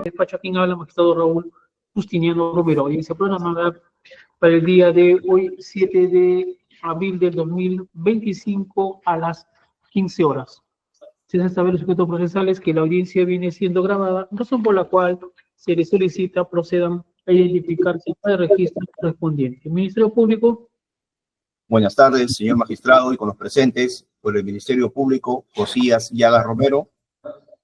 despacho, a quien habla, magistrado Raúl Justiniano Romero. Audiencia programada para el día de hoy, 7 de abril del 2025 a las 15 horas. Se deben saber los sujetos procesales que la audiencia viene siendo grabada, razón por la cual se les solicita procedan a identificarse para el registro correspondiente. Ministerio Público. Buenas tardes, señor magistrado, y con los presentes por el Ministerio Público, Josías Llagas Romero,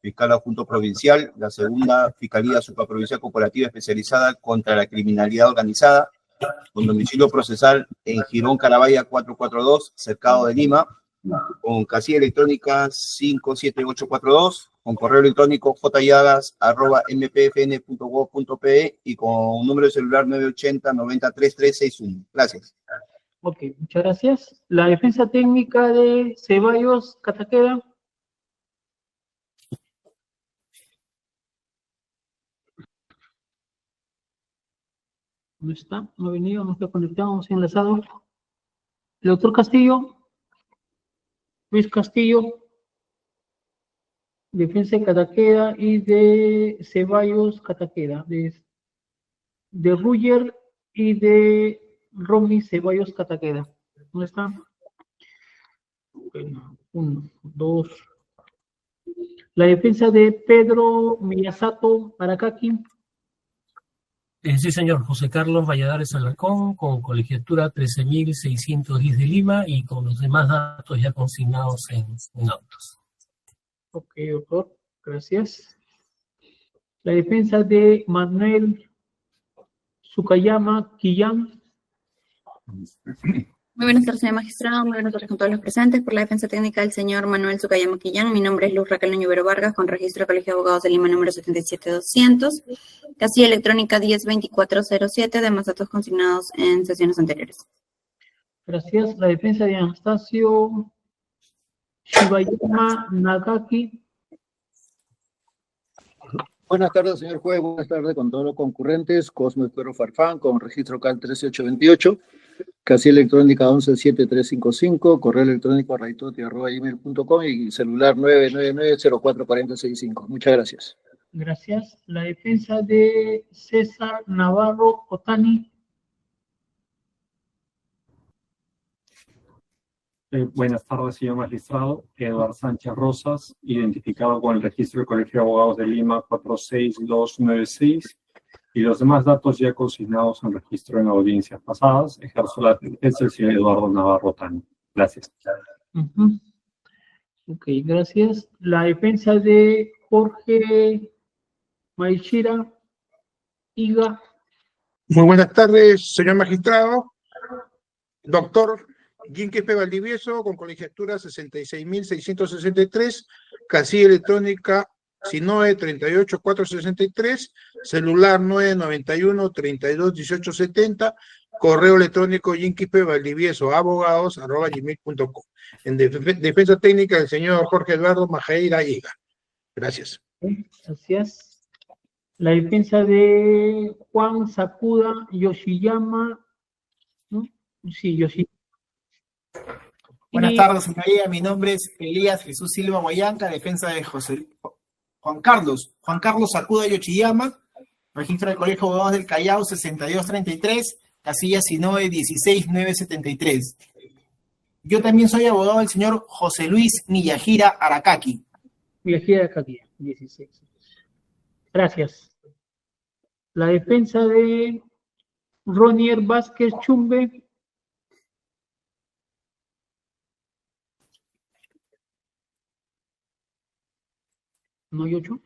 fiscal adjunto provincial, la segunda Fiscalía Supraprovincial Corporativa Especializada contra la Criminalidad Organizada, con domicilio procesal en Girón Carabaya 442, Cercado de Lima, con casilla electrónica 57842, con correo electrónico jllagas@mpfn.gov.pe y con número de celular 980-903361. Gracias. Ok, muchas gracias. La defensa técnica de Ceballos Cataqueda. No está, no ha venido, no está conectado, no se ha enlazado. El doctor Castillo, Luis Castillo, defensa de Cataqueda y de Ceballos Cataqueda, de Ruyer y de Romy Ceballos Cataqueda. ¿Dónde está? Bueno, 1, 2. La defensa de Pedro Miyasato Aracaki. Sí, señor. José Carlos Valladares Alarcón, con colegiatura 13.610 de Lima y con los demás datos ya consignados en autos. Ok, doctor. Gracias. La defensa de Manuel Sukayama Quillán. Muy buenas tardes, señor magistrado. Muy buenas tardes con todos los presentes. Por la defensa técnica del señor Manuel Sukayama Quillán, mi nombre es Luz Raquel Ñubero Vargas, con registro de Colegio de Abogados de Lima número 77200, casilla electrónica 102407, demás datos consignados en sesiones anteriores. Gracias. La defensa de Anastasio Shibayama Nagaki. Buenas tardes, señor juez. Buenas tardes con todos los concurrentes. Cosme Cuero Farfán, con registro CAL 13828, casilla electrónica 117355, correo electrónico raitoti@gmail.com y celular 999-044065. Muchas gracias. Gracias. La defensa de César Navarro Otani. Buenas tardes, señor magistrado. Eduardo Sánchez Rosas, identificado con el registro del Colegio de Abogados de Lima 46296 y los demás datos ya consignados en registro en audiencias pasadas. Ejerzo la defensa del señor Eduardo Navarro Tani. Gracias. Ok, gracias. La defensa de Jorge Maichira Iga. Muy buenas tardes, señor magistrado. Doctor Jinquepe Valdivieso, con colegiatura 66.663, casilla electrónica SINOE 38463, celular 991-321870, correo electrónico Jinquepe Valdivieso, abogados@gmail.com. En defensa técnica del señor Jorge Eduardo Majaira Higa. Gracias. Gracias. La defensa de Juan Sakuda Yoshiyama. ¿No? Sí, Yoshiyama. Buenas tardes, señoría. Mi nombre es Elías Jesús Silva Guayanca, defensa de Juan Carlos Sakuda Yoshiyama, registro del Colegio de Abogados del Callao 6233, casilla SINOE 16973. Yo también soy abogado del señor José Luis Miyajira Aracaki. Miyajira Aracaki, 16. Gracias. La defensa de Ronier Vázquez Chumbe. No hay 8.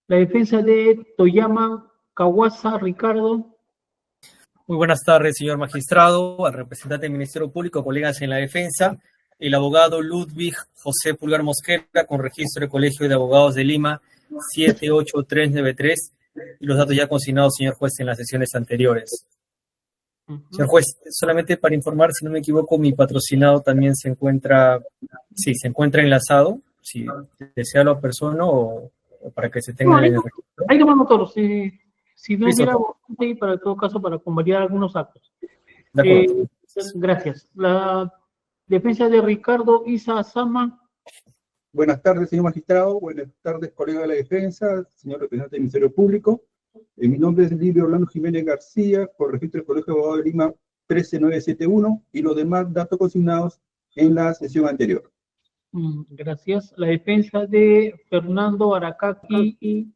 La defensa de Toyama Kawasa Ricardo. Muy buenas tardes, señor magistrado, al representante del Ministerio Público, colegas en la defensa, el abogado Ludwig José Pulgar Mosquera, con registro del Colegio de Abogados de Lima 78393, y los datos ya consignados, señor juez, en las sesiones anteriores. Señor juez, solamente para informar, si no me equivoco, mi patrocinado también se encuentra enlazado, si desea la persona o para que se tenga en el registro. Ahí lo vamos todos, si no Listo. hubiera bastante, para todo caso, para convalidar algunos actos. De acuerdo. Gracias. La defensa de Ricardo Isa Sama. Buenas tardes, señor magistrado. Buenas tardes, colega de la defensa, señor representante del Ministerio Público. Mi nombre es Livio Orlando Jiménez García, por registro del Colegio de Abogados de Lima 13971 y los demás datos consignados en la sesión anterior. Gracias. La defensa de Fernando Aracaki.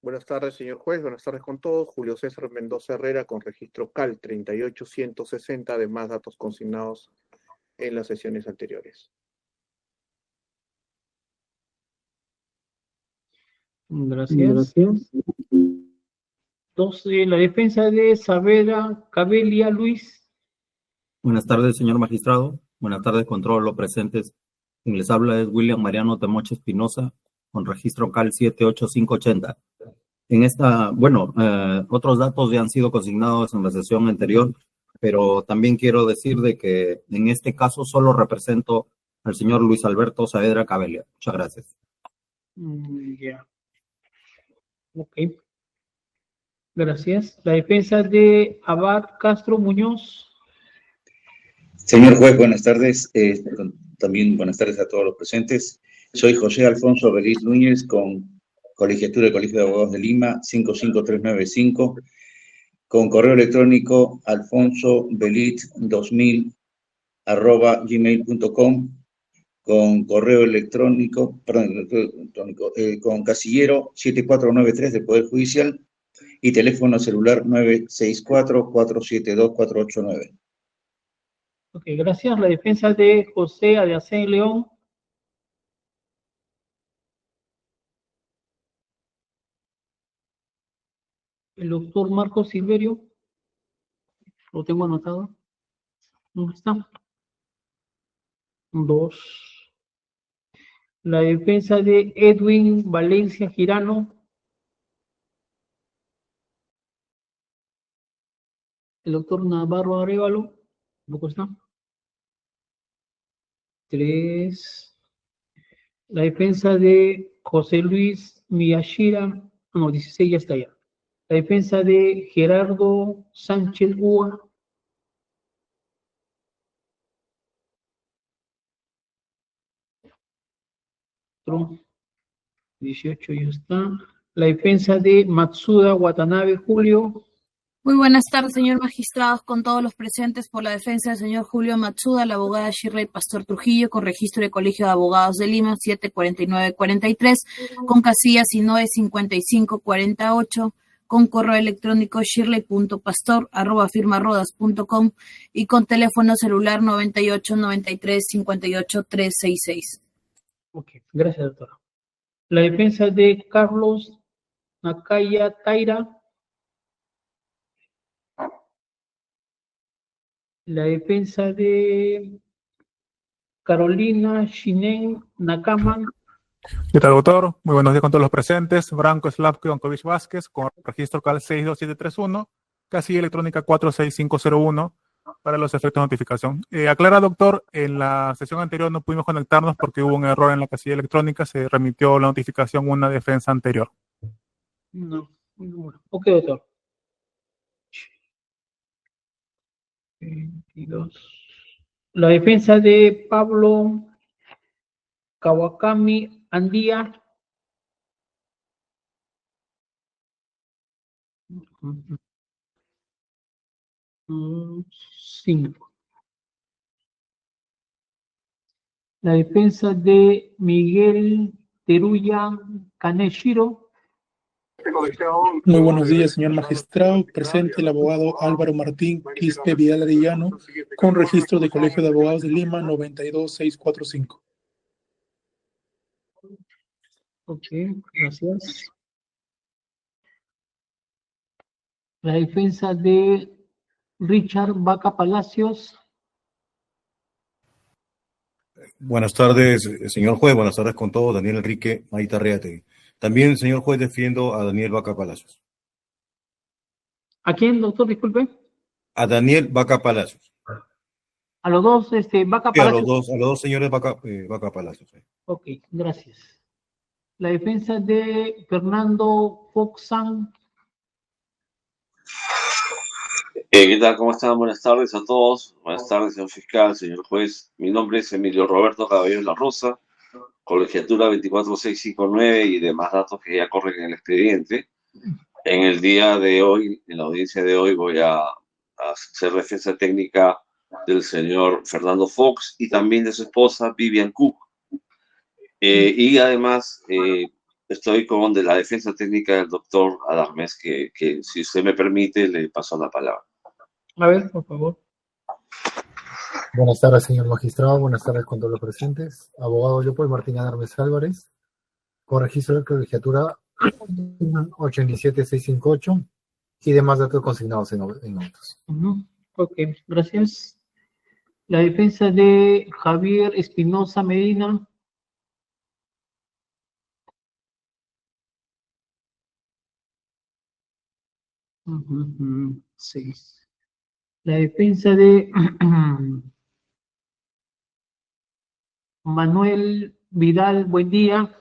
Buenas tardes, señor juez. Buenas tardes con todos. Julio César Mendoza Herrera, con registro CAL 38160, además datos consignados en las sesiones anteriores. Gracias. Entonces, la defensa de Saavedra Cabelia Luis. Buenas tardes, señor magistrado. Buenas tardes con todos los presentes. Quien les habla es William Mariano Temoche Espinosa, con registro CAL 78580. En esta, otros datos ya han sido consignados en la sesión anterior, pero también quiero decir de que en este caso solo represento al señor Luis Alberto Saavedra Cabelia. Muchas gracias. Ya. Ok. Gracias. La defensa de Abad Castro Muñoz. Señor juez, buenas tardes. También buenas tardes a todos los presentes. Soy José Alfonso Belis Núñez, con colegiatura del Colegio de Abogados de Lima 55395, con correo electrónico alfonsobelit2000@gmail.com, con correo electrónico, con casillero 7493 del Poder Judicial y teléfono celular 964-472-489. Ok, gracias. La defensa de José Adeacén León. El doctor Marcos Silverio. Lo tengo anotado. ¿Dónde está? 2. La defensa de Edwin Valencia Girano. El doctor Navarro Arévalo. ¿Tampoco está? 3. La defensa de José Luis Miyashira. No, 16 ya está ya. La defensa de Gerardo Sánchez Ua. 18 ya está. La defensa de Matsuda Watanabe Julio. Muy buenas tardes, señor magistrado, con todos los presentes. Por la defensa del señor Julio Matsuda, la abogada Shirley Pastor Trujillo, con registro de Colegio de Abogados de Lima 74943, con casillas y 95548, con correo electrónico shirley.pastor@firmarodas.com y con teléfono celular 98 93 58 366. Ok, gracias, doctora. La defensa de Carlos Nakaya Taira. La defensa de Carolina Shinen Nakaman. ¿Qué tal, doctor? Muy buenos días con todos los presentes. Branco Slavko Onkovich Vázquez, con registro CAL 62731, casilla electrónica 46501, para los efectos de notificación. Aclara, doctor, en la sesión anterior no pudimos conectarnos porque hubo un error en la casilla electrónica, se remitió la notificación a una defensa anterior. No. Ok, doctor. 22. La defensa de Pablo Kawakami Andía. Cinco. La defensa de Miguel Teruya Kaneshiro. Muy buenos días, señor magistrado. Presente el abogado Álvaro Martín Quispe Vidal Arellano, con registro de Colegio de Abogados de Lima 92645. Ok, gracias. La defensa de Richard Vaca Palacios. Buenas tardes, señor juez. Buenas tardes con todos. Daniel Enrique Maita Reategui. También, señor juez, defiendo a Daniel Vaca Palacios. ¿A quién, doctor? Disculpe. A Daniel Vaca Palacios. A los dos, Vaca Sí, Palacios. a los dos señores Vaca Palacios. Ok, gracias. La defensa de Fernando Foxan. ¿Qué tal? ¿Cómo están? Buenas tardes a todos. Buenas tardes, señor fiscal, señor juez. Mi nombre es Emilio Roberto Caballero La Rosa, colegiatura 24659 y demás datos que ya corren en el expediente. En el día de hoy, en la audiencia de hoy, voy a hacer defensa técnica del señor Fernando Fox y también de su esposa Vivian Cook. Y además estoy con de la defensa técnica del doctor Adarmes, que si usted me permite le paso la palabra. A ver, por favor. Buenas tardes, señor magistrado. Buenas tardes con todos los presentes. Abogado Leopoldo Martín Adarmes Álvarez, con registro de colegiatura 87658 y demás datos consignados en autos. Ok, gracias. La defensa de Javier Espinosa Medina. Seis. La defensa de Manuel Vidal, buen día.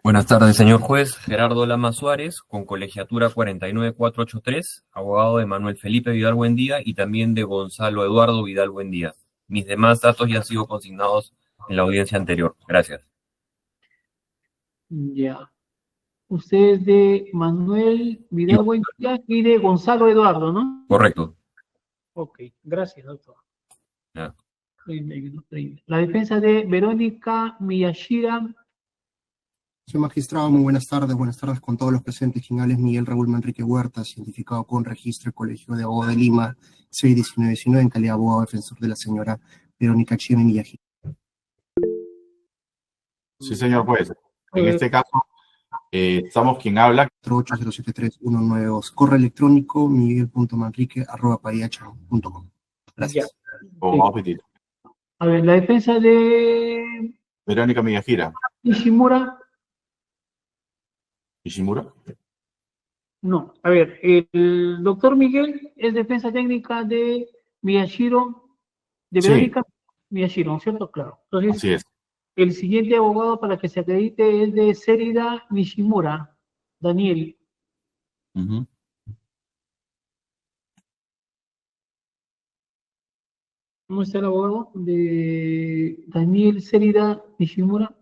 Buenas tardes, señor juez. Gerardo Lama Suárez, con colegiatura 49483, abogado de Manuel Felipe Vidal Buendía y también de Gonzalo Eduardo Vidal Buendía. Mis demás datos ya han sido consignados en la audiencia anterior. Gracias. Ya. Usted es de Manuel Vidal Buendía y de Gonzalo Eduardo, ¿no? Correcto. Ok, gracias, doctor. Ya. La defensa de Verónica Miyashira. Señor magistrado, muy buenas tardes con todos los presentes. Quien habla es Miguel Raúl Manrique Huerta, cientificado con registro del Colegio de Abogados de Lima 61919 en calidad de abogado defensor de la señora Verónica Chime Miyashira. Sí, señor juez. En este caso, estamos quien habla. 8073192. Correo electrónico miguel.manrique@paiacha.com. Gracias. Abogado Petito. A ver, la defensa de Verónica Miyashira. Nishimura. ¿Ishimura? No, a ver, el doctor Miguel es defensa técnica de Miyashiro, de Sí. Verónica Miyashiro, ¿no es cierto? Claro. Entonces, Así es. el siguiente abogado para que se acredite es de Serida Nishimura, Daniel. Ujú. ¿Cómo está el abogado? De Daniel Serida Nishimura.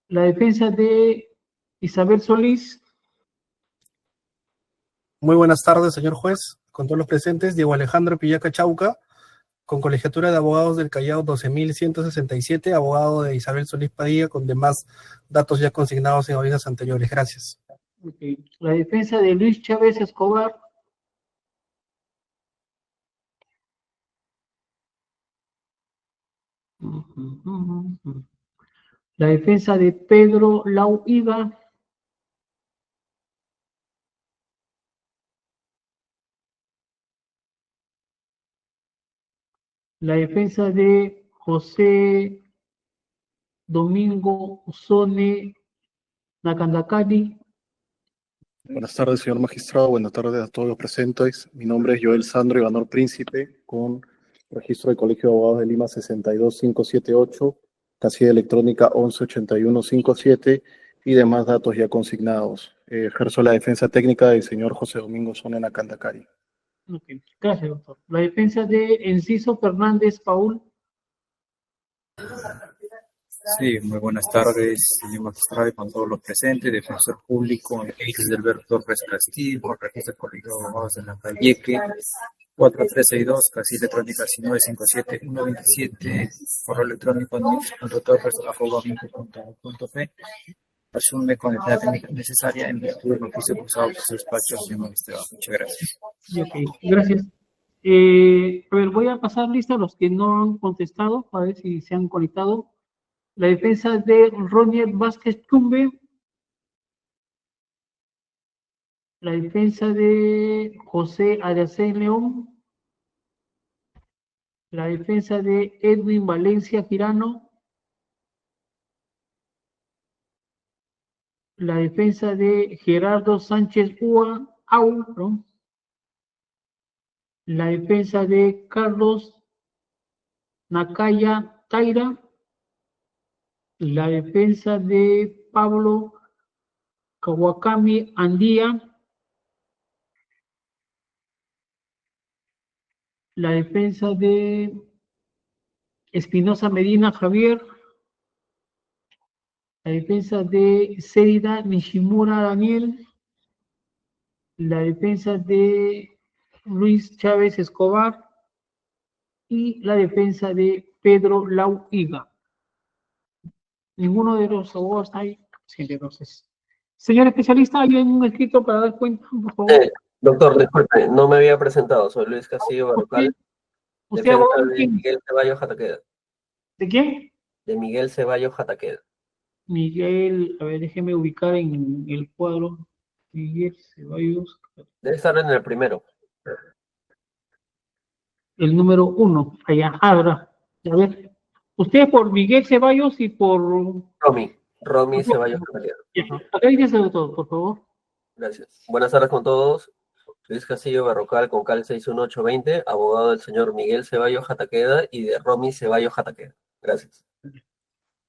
La defensa de Isabel Solís. Muy buenas tardes, señor juez, con todos los presentes. Diego Alejandro Pillaca Chauca, con colegiatura de abogados del Callao 12.167, abogado de Isabel Solís Padilla, con demás datos ya consignados en audiencias anteriores. Gracias. Okay. La defensa de Luis Chávez Escobar. La defensa de Pedro Lau Iga. La defensa de José Domingo Usone Nakandakari. Buenas tardes, señor magistrado. Buenas tardes a todos los presentes. Mi nombre es Joel Sandro Ivanor Príncipe, con registro del Colegio de Abogados de Lima 62578, casilla electrónica 118157 y demás datos ya consignados. Ejerzo la defensa técnica del señor José Domingo Usone Nakandakari. Okay. Gracias, doctor. La defensa de Enciso Fernández Paul. Sí, muy buenas tardes, señor magistrado, con todos los presentes, defensor público, Iris Alberto Torres Castillo, con registro del Colegio de Abogados de la Calleque, 4362, casilla electrónica 957-127, correo electrónico .torres@gov.p. Asume con la técnica necesaria en virtud del oficio cursado por su despacho, señor magistrado. Muchas gracias. Okay. Gracias. A ver, voy a pasar lista a los que no han contestado, a ver si se han conectado. La defensa de Ronier Vázquez Tumbe. La defensa de José Aracén León. La defensa de Edwin Valencia Girano. La defensa de Gerardo Sánchez Au. La defensa de Carlos Nakaya Taira. La defensa de Pablo Kawakami Andía. La defensa de Espinosa Medina Javier. La defensa de Seida Nishimura Daniel. La defensa de Luis Chávez Escobar. Y la defensa de Pedro Lau Higa. Ninguno de los abogados está ahí. Sí, entonces. Señor especialista, ¿hay un escrito para dar cuenta, por favor? Doctor, disculpe, no me había presentado. Soy Luis Castillo Barrocal. ¿Usted Defensa abogado de de quién? Miguel Ceballos Jataqueda. ¿De quién? De Miguel Ceballos Jataqueda. Miguel, a ver, déjeme ubicar en el cuadro. Miguel Ceballos. Debe estar en el primero. El número 1, allá, ahora, a ver, usted por Miguel Ceballos y por... Romy Ceballos Jataqueda. Acá dice todo, por favor. Gracias. Buenas tardes con todos. Luis Castillo Barrocal con CAL 61820, abogado del señor Miguel Ceballos Jataqueda y de Romy Ceballos Jataqueda. Gracias.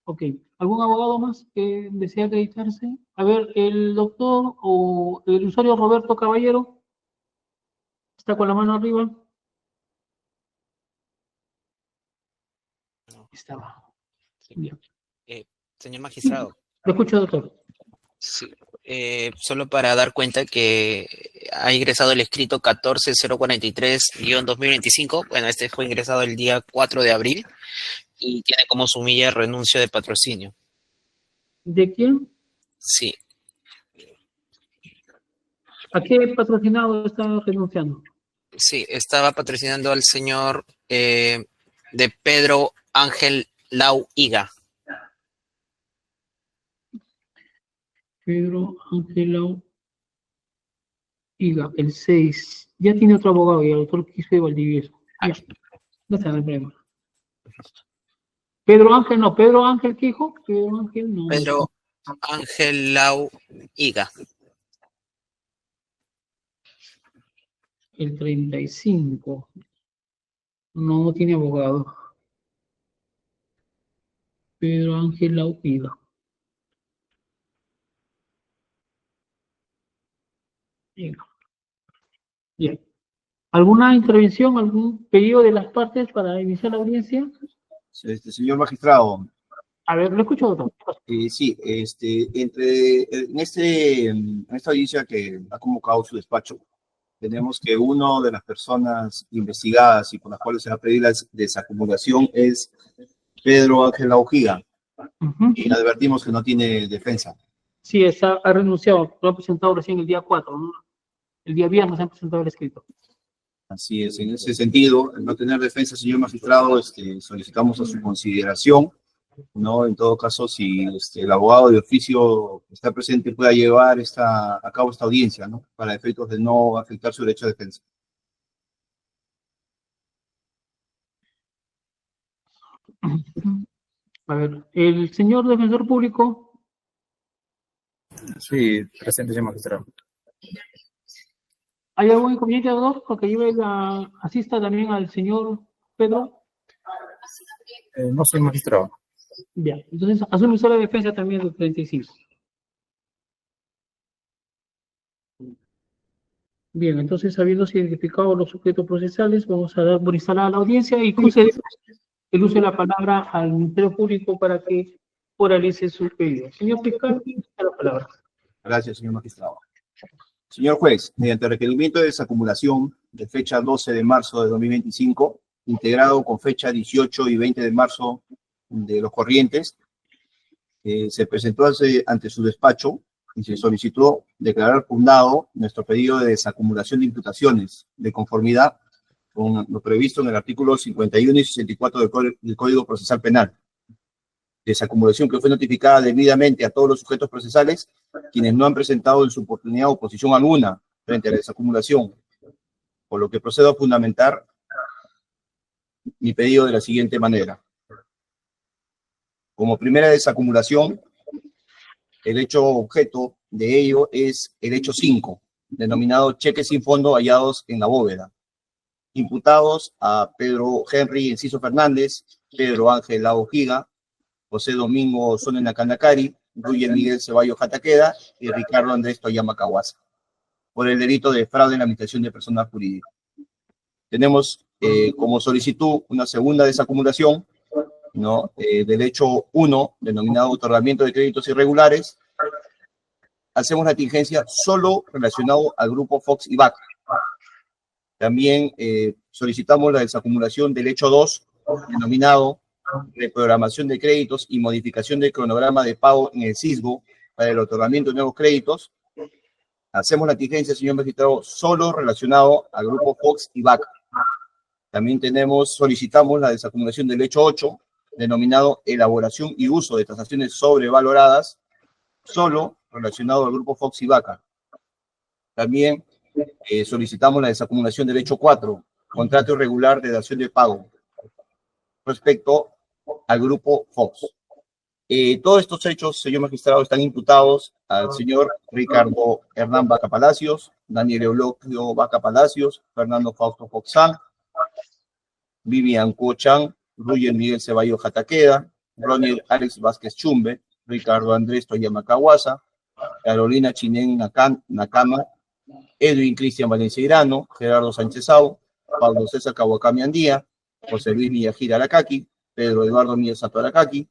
Ok, ¿algún abogado más que desea acreditarse? A ver, el doctor o el usuario Roberto Caballero está con la mano arriba. Estaba. Bien. Señor magistrado. Lo escucho, doctor. Sí, solo para dar cuenta que ha ingresado el escrito 14043-2025. Bueno, este fue ingresado el día 4 de abril y tiene como sumilla renuncio de patrocinio. ¿De quién? Sí. ¿A qué patrocinado está renunciando? Sí, estaba patrocinando al señor de Pedro Ángel Lau Higa. Pedro Ángel Lau Higa, el 6. Ya tiene otro abogado, y el doctor Quispe Valdivieso. Ya. No está en el problema. Pedro Ángel, no. Pedro Ángel, ¿qué dijo? Pedro Ángel, no. Pedro Ángel Lau Higa. El 35. No tiene abogado. Pedro Ángel Lau Higa. Bien. Bien. ¿Alguna intervención, algún pedido de las partes para iniciar la audiencia? Señor magistrado. A ver, lo escucho, doctor. Sí, en esta audiencia que ha convocado su despacho, tenemos que una de las personas investigadas y por las cuales se va a pedir la desacumulación es Pedro Ángel Lau Higa. Y le advertimos que no tiene defensa. Sí, ha renunciado. Lo ha presentado recién el día 4, ¿no? El día viernes han presentado el escrito. Así es, en ese sentido, al no tener defensa, señor magistrado, solicitamos a su consideración, ¿no? En todo caso, si el abogado de oficio está presente, pueda llevar a cabo esta audiencia, ¿no? Para efectos de no afectar su derecho a defensa. A ver, el señor defensor público. Sí, presente, señor magistrado. ¿Hay algún inconveniente, doctor? Porque yo asista también al señor Pedro. No soy magistrado. Bien, entonces asume usted la defensa también del 35. Bien, entonces habiéndose identificado los sujetos procesales, vamos a dar por instalada la audiencia y concedemos el uso de la palabra al Ministerio Público para que oralice su pedido. Señor fiscal, tiene la palabra. Gracias, señor magistrado. Señor juez, mediante requerimiento de desacumulación de fecha 12 de marzo de 2025, integrado con fecha 18 y 20 de marzo de los corrientes, se presentó ante su despacho y se solicitó declarar fundado nuestro pedido de desacumulación de imputaciones de conformidad con lo previsto en el artículo 51 y 64 del Código Procesal Penal. Desacumulación que fue notificada debidamente a todos los sujetos procesales, quienes no han presentado en su oportunidad oposición alguna frente a la desacumulación, por lo que procedo a fundamentar mi pedido de la siguiente manera. Como primera desacumulación, el hecho objeto de ello es el hecho 5, denominado cheques sin fondo hallados en la bóveda, imputados a Pedro Henry Enciso Fernández, Pedro Ángel Lau Higa, José Domingo Sonena Canacari, Ruyen Miguel Ceballos Jataqueda y Ricardo Andrés Toyama Kawasa, por el delito de fraude en la administración de personas jurídicas. Tenemos como solicitud una segunda desacumulación, ¿no? Del hecho 1, denominado otorgamiento de créditos irregulares. Hacemos la diligencia solo relacionado al grupo Fox y VAC. También solicitamos la desacumulación del hecho 2, denominado reprogramación de créditos y modificación del cronograma de pago en el SISGO para el otorgamiento de nuevos créditos. Hacemos la diligencia, señor magistrado, solo relacionado al grupo Fox y VAC. También solicitamos la desacumulación del hecho 8, denominado elaboración y uso de tasaciones sobrevaloradas, solo relacionado al grupo Fox y VAC. También solicitamos la desacumulación del hecho 4, contrato irregular de dación de pago, respecto al grupo Fox. Todos estos hechos, señor magistrado, están imputados al señor Ricardo Hernán Vaca Palacios, Daniel Eulogio Vaca Palacios, Fernando Fausto Foxán, Vivian Cochan, Ruyen Miguel Ceballos Jataqueda, Ronnie Alex Vázquez Chumbe, Ricardo Andrés Toyama Caguasa, Carolina Chinén Nakama, Edwin Cristian Valencia Irano, Gerardo Sánchez Sau, Pablo César Cahuacami Andía, José Luis Miyajira Aracaki, Pedro Eduardo Miyasato Aracaki,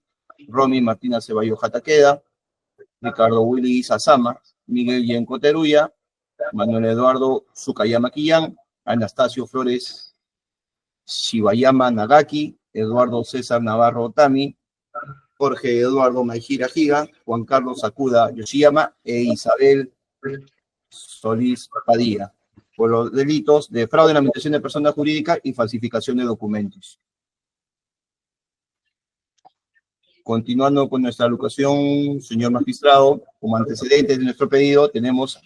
Romy Martina Ceballos Jataqueda, Ricardo Willy Sasama, Miguel Yenko Teruya, Manuel Eduardo Sukayama Quillán, Anastasio Flores Shibayama Nagaki, Eduardo César Navarro Otami, Jorge Eduardo Maijira Giga, Juan Carlos Sakuda Yoshiyama e Isabel Solís Padilla, por los delitos de fraude en la administración de persona jurídica y falsificación de documentos. Continuando con nuestra alocución, señor magistrado, como antecedentes de nuestro pedido, tenemos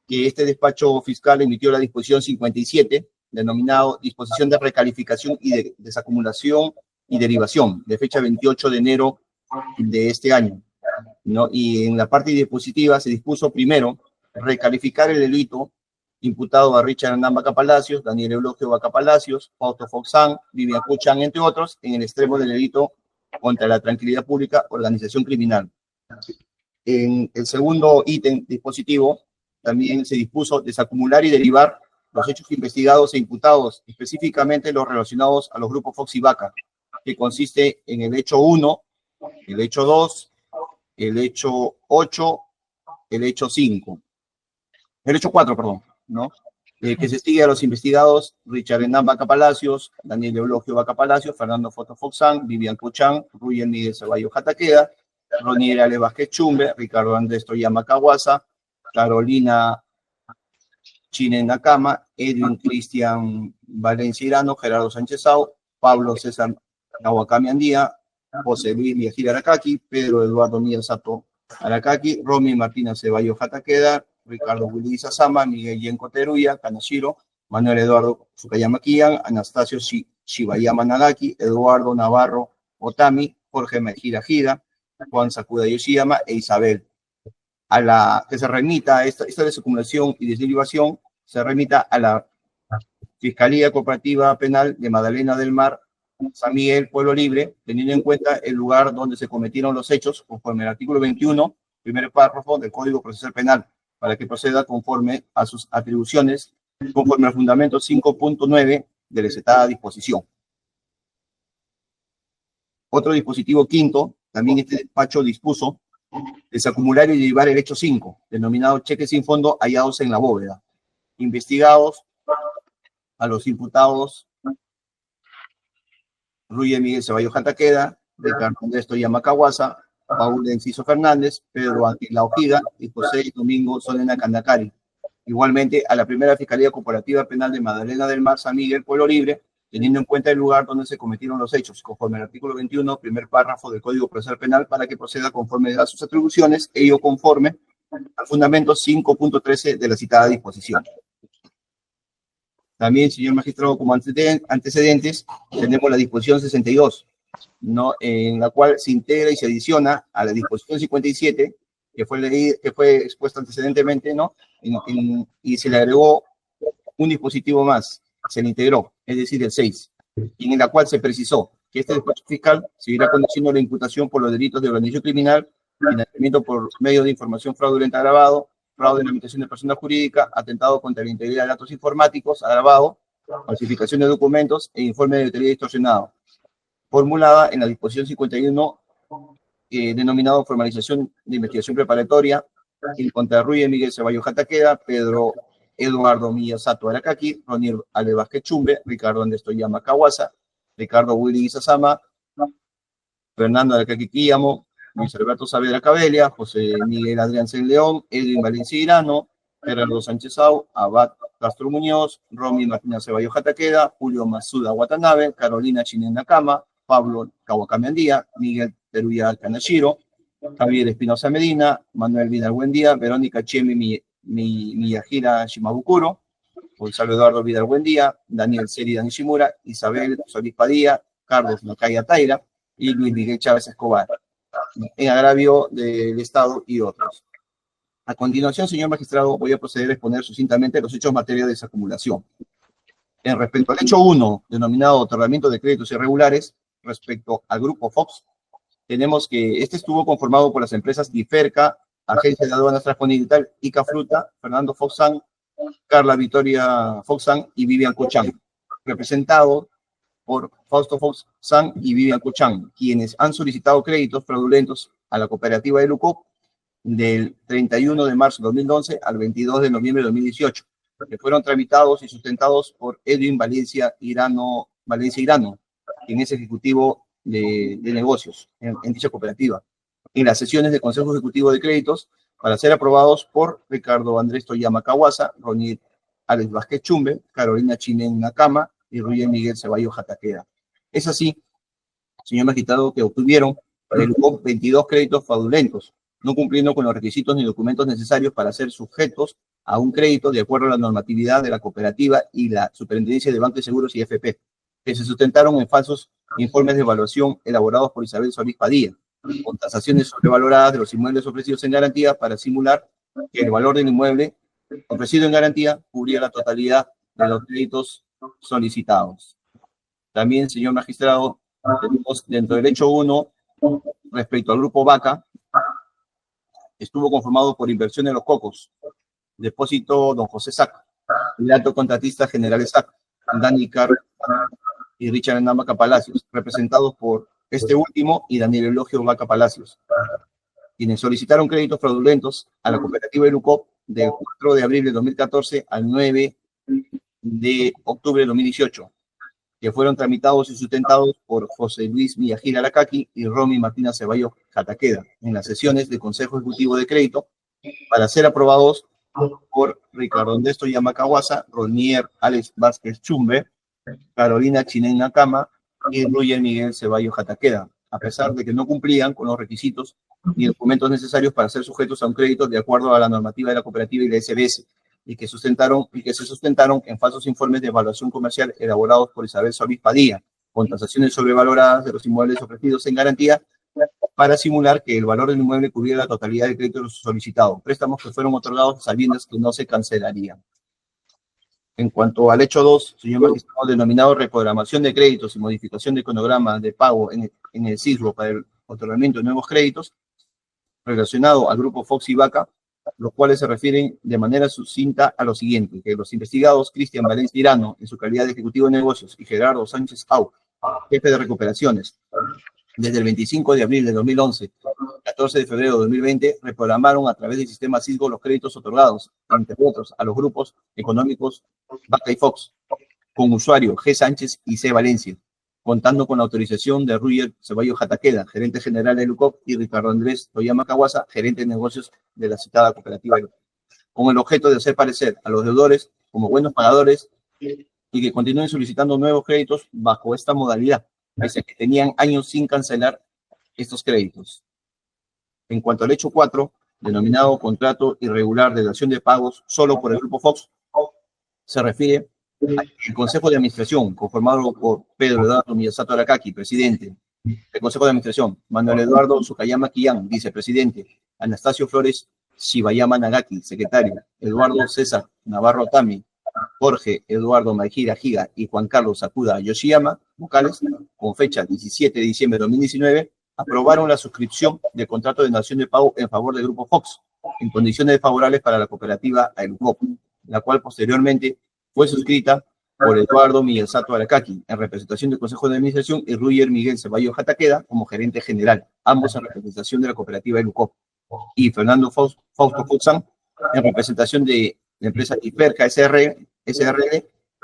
que este despacho fiscal emitió la disposición 57, denominado disposición de recalificación y de desacumulación y derivación, de fecha 28 de enero de este año, ¿no? Y en la parte dispositiva se dispuso primero recalificar el delito imputado a Richard Hernán Vaca Palacios, Daniel Eulogio Vaca Palacios, Fausto Foxán, Vivian Cochan, entre otros, en el extremo del delito contra la tranquilidad pública, organización criminal. En el segundo ítem dispositivo también se dispuso desacumular y derivar los hechos investigados e imputados, específicamente los relacionados a los grupos Fox y Vaca, que consiste en el hecho 1, el hecho 2, el hecho 8, el hecho 5. El hecho 4, perdón, ¿no? Que se sigue a los investigados Richard Hernán Vaca Palacios, Daniel Eulogio Vaca Palacios, Fernando Foto Foxán, Vivian Cochan, Ruyen Miguel Ceballos Jataqueda, Ronnie Ale Vázquez Chumbe, Ricardo Andrés Toyama Caguasa, Carolina Chinen Nakama, Edwin Cristian Valencia Irano, Gerardo Sánchez Sau, Pablo César Cahuacami Andía, José Luis Miyajira Aracaki, Pedro Eduardo Miyasato Aracaki, Romy Martina Ceballos Jataqueda, Ricardo Willy Sasama, Miguel Yenko Teruya, Kanashiro, Manuel Eduardo Sukayama Kiyan, Anastasio Shibayama Nagaki, Eduardo Navarro Otami, Jorge Mejira Gira, Juan Sakuda Yoshiyama e Isabel. A la que se remita esta desacumulación y desderivación, se remita a la Fiscalía Cooperativa Penal de Magdalena del Mar, San Miguel, Pueblo Libre, teniendo en cuenta el lugar donde se cometieron los hechos, conforme al artículo 21, primer párrafo del Código Procesal Penal, para que proceda conforme a sus atribuciones, conforme al fundamento 5.9 de la citada disposición. Otro dispositivo quinto, también este despacho dispuso desacumular y derivar el hecho 5, denominado cheques sin fondo hallados en la bóveda, investigados a los imputados Ruyen Miguel Ceballos Jataqueda, Ricardo Andrés Toyama Caguasa, Paul Enciso Fernández, Pedro Ángel La Ojida y José Domingo Solena Candacari. Igualmente a la primera Fiscalía Corporativa Penal de Magdalena del Mar, San Miguel, Pueblo Libre, teniendo en cuenta el lugar donde se cometieron los hechos, conforme al artículo 21, primer párrafo del Código Procesal Penal, para que proceda conforme a sus atribuciones, ello conforme al fundamento 5.13 de la citada disposición. También, señor magistrado, como antecedentes, tenemos la disposición 62, ¿no? En la cual se integra y se adiciona a la disposición 57, que fue expuesta antecedentemente, ¿no? Y se le agregó un dispositivo más, se le integró, es decir, el 6, y en la cual se precisó que este despacho fiscal seguirá conduciendo la imputación por los delitos de organización criminal, financiamiento por medio de información fraudulenta agravado, fraude en la imitación de persona jurídica, atentado contra la integridad de datos informáticos agravado, falsificación de documentos e informe de auditoría distorsionado, formulada en la disposición 51, denominado formalización de investigación preparatoria, en contra Ruy Miguel Ceballos Jataqueda, Pedro Eduardo Miyasato Aracaki, Ronir Ale Vázquez Chumbe, Ricardo Andrés Toyama Kawasa, Ricardo Willy Isasama, Fernando Aracaki Quillamo, Luis Alberto Saavedra Cabelia, José Miguel Adrián Sen León, Edwin Valencia Irano, Gerardo Sánchez Sau, Abad Castro Muñoz, Romy Martínez Ceballos Jataqueda, Julio Masuda Watanabe, Carolina Chinen Nakama, Pablo Kawakame Andía, Miguel Teruya Kanashiro, Javier Espinosa Medina, Manuel Vidal Buendía, Verónica Chemi Miyajira Shimabukuro, Gonzalo Eduardo Vidal Buendía, Daniel Serida Nishimura, Isabel Solís Padilla, Carlos Nakaya Taira y Luis Miguel Chávez Escobar, en agravio del Estado y otros. A continuación, señor magistrado, voy a proceder a exponer sucintamente los hechos materiales de desacumulación. En respecto al hecho 1, denominado otorgamiento de créditos irregulares, respecto al grupo Fox, tenemos que este estuvo conformado por las empresas Diferca, Agencia de Aduanas Transcontinental, Ica Fruta, Fernando Foxán, Carla Victoria Foxán y Vivian Cochán, representado por Fausto Foxán y Vivian Cochán, quienes han solicitado créditos fraudulentos a la cooperativa de Lucop del 31 de marzo de 2011 al 22 de noviembre de 2018, que fueron tramitados y sustentados por Edwin Valencia Irano, quien es ejecutivo de negocios en dicha cooperativa, en las sesiones del Consejo Ejecutivo de Créditos, para ser aprobados por Ricardo Andrés Toyama Kawasa, Ronir Alex Vázquez Chumbe, Carolina Chinen Nakama y Ruy Miguel Ceballos Jataqueda. Es así, señor magistrado, que obtuvieron del grupo 22 créditos fraudulentos, no cumpliendo con los requisitos ni documentos necesarios para ser sujetos a un crédito de acuerdo a la normatividad de la cooperativa y la Superintendencia de Bancos y Seguros y FP, que se sustentaron en falsos informes de evaluación elaborados por Isabel Solís Padilla, con tasaciones sobrevaloradas de los inmuebles ofrecidos en garantía para simular que el valor del inmueble ofrecido en garantía cubría la totalidad de los créditos solicitados. También, señor magistrado, tenemos dentro del hecho 1, respecto al grupo Vaca, estuvo conformado por Inversión en los Cocos, Depósito Don José Sac, el alto contratista general Sac, Dani Carr y Richard Namaca Palacios, representados por este último y Daniel Elogio Vaca Palacios, quienes solicitaron créditos fraudulentos a la cooperativa de Lucop del 4 de abril de 2014 al 9 de octubre de 2018, que fueron tramitados y sustentados por José Luis Miyajira Aracaki y Romy Martínez Ceballos Jataqueda en las sesiones del Consejo Ejecutivo de Crédito, para ser aprobados por Ricardo Andrés Toyama Kawasa, Ronier Alex Vázquez Chumbe, Carolina Chinen Nakama y Ruy Miguel Ceballos Jataqueda, a pesar de que no cumplían con los requisitos ni documentos necesarios para ser sujetos a un crédito de acuerdo a la normativa de la cooperativa y la SBS, y que se sustentaron en falsos informes de evaluación comercial elaborados por Isabel Solís Padilla, con tasaciones sobrevaloradas de los inmuebles ofrecidos en garantía para simular que el valor del inmueble cubriera la totalidad del crédito solicitado, préstamos que fueron otorgados a sabiendas que no se cancelarían. En cuanto al hecho 2, señor magistrado, denominado reprogramación de créditos y modificación de cronograma de pago en el CISRO para el otorgamiento de nuevos créditos, relacionado al grupo Fox y Vaca, los cuales se refieren de manera sucinta a lo siguiente: que los investigados Cristian Valencia Irano, en su calidad de ejecutivo de negocios, y Gerardo Sánchez Au, jefe de recuperaciones, desde el 25 de abril de 2011 al 14 de febrero de 2020, reprogramaron a través del sistema CISGO los créditos otorgados, entre otros, a los grupos económicos Vaca y Fox, con usuario G. Sánchez y C. Valencia, contando con la autorización de Ruy Ceballos Jataqueda, gerente general de Lucop, y Ricardo Andrés Toyama Kawasa, gerente de negocios de la citada cooperativa, con el objeto de hacer parecer a los deudores como buenos pagadores y que continúen solicitando nuevos créditos bajo esta modalidad, pese a que tenían años sin cancelar estos créditos. En cuanto al hecho 4, denominado contrato irregular de dación de pagos solo por el grupo Fox, se refiere al Consejo de Administración, conformado por Pedro Eduardo Miyasato Aracaki, presidente del Consejo de Administración, Manuel Eduardo Sukayama Quillán, vicepresidente, Anastasio Flores Shibayama Nagaki, secretario, Eduardo César Navarro Tami, Jorge Eduardo Maijira Giga y Juan Carlos Sakuda Yoshiyama, vocales, con fecha 17 de diciembre de 2019, aprobaron la suscripción del contrato de dación de pago en favor del Grupo Fox, en condiciones favorables para la cooperativa Aelucop, la cual posteriormente fue suscrita por Eduardo Miguel Sato Aracaki, en representación del Consejo de Administración, y Ruyer Miguel Ceballos Jataqueda como gerente general, ambos en representación de la cooperativa Elucop, y Fernando Fausto Futzan en representación de la empresa Hiperca SRL,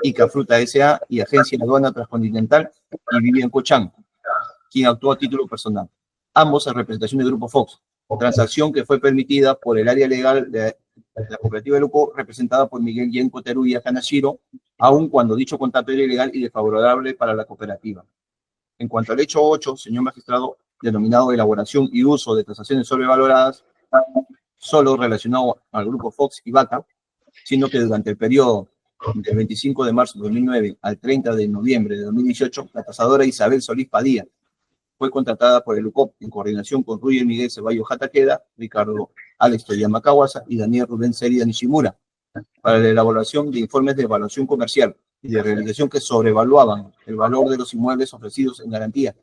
Ica Fruta S.A. y Agencia de Aduana Transcontinental, y Vivian Cochán, quien actuó a título personal, ambos en representación del Grupo Fox, transacción que fue permitida por el área legal de la cooperativa Elucop, representada por Miguel Yenko Teruya Kanashiro, aun cuando dicho contrato era ilegal y desfavorable para la cooperativa. En cuanto al hecho 8, señor magistrado, denominado elaboración y uso de tasaciones sobrevaloradas, solo relacionado al Grupo Fox y Vaca, siendo que durante el periodo del 25 de marzo de 2009 al 30 de noviembre de 2018, la tasadora Isabel Solís Padilla fue contratada por el Elucop en coordinación con Ruyer Miguel Ceballos Jataqueda, Ricardo Alex Toyama Kawasa y Daniel Rubén Serida Nishimura, para la elaboración de informes de evaluación comercial y de realización que sobrevaluaban el valor de los inmuebles ofrecidos en garantía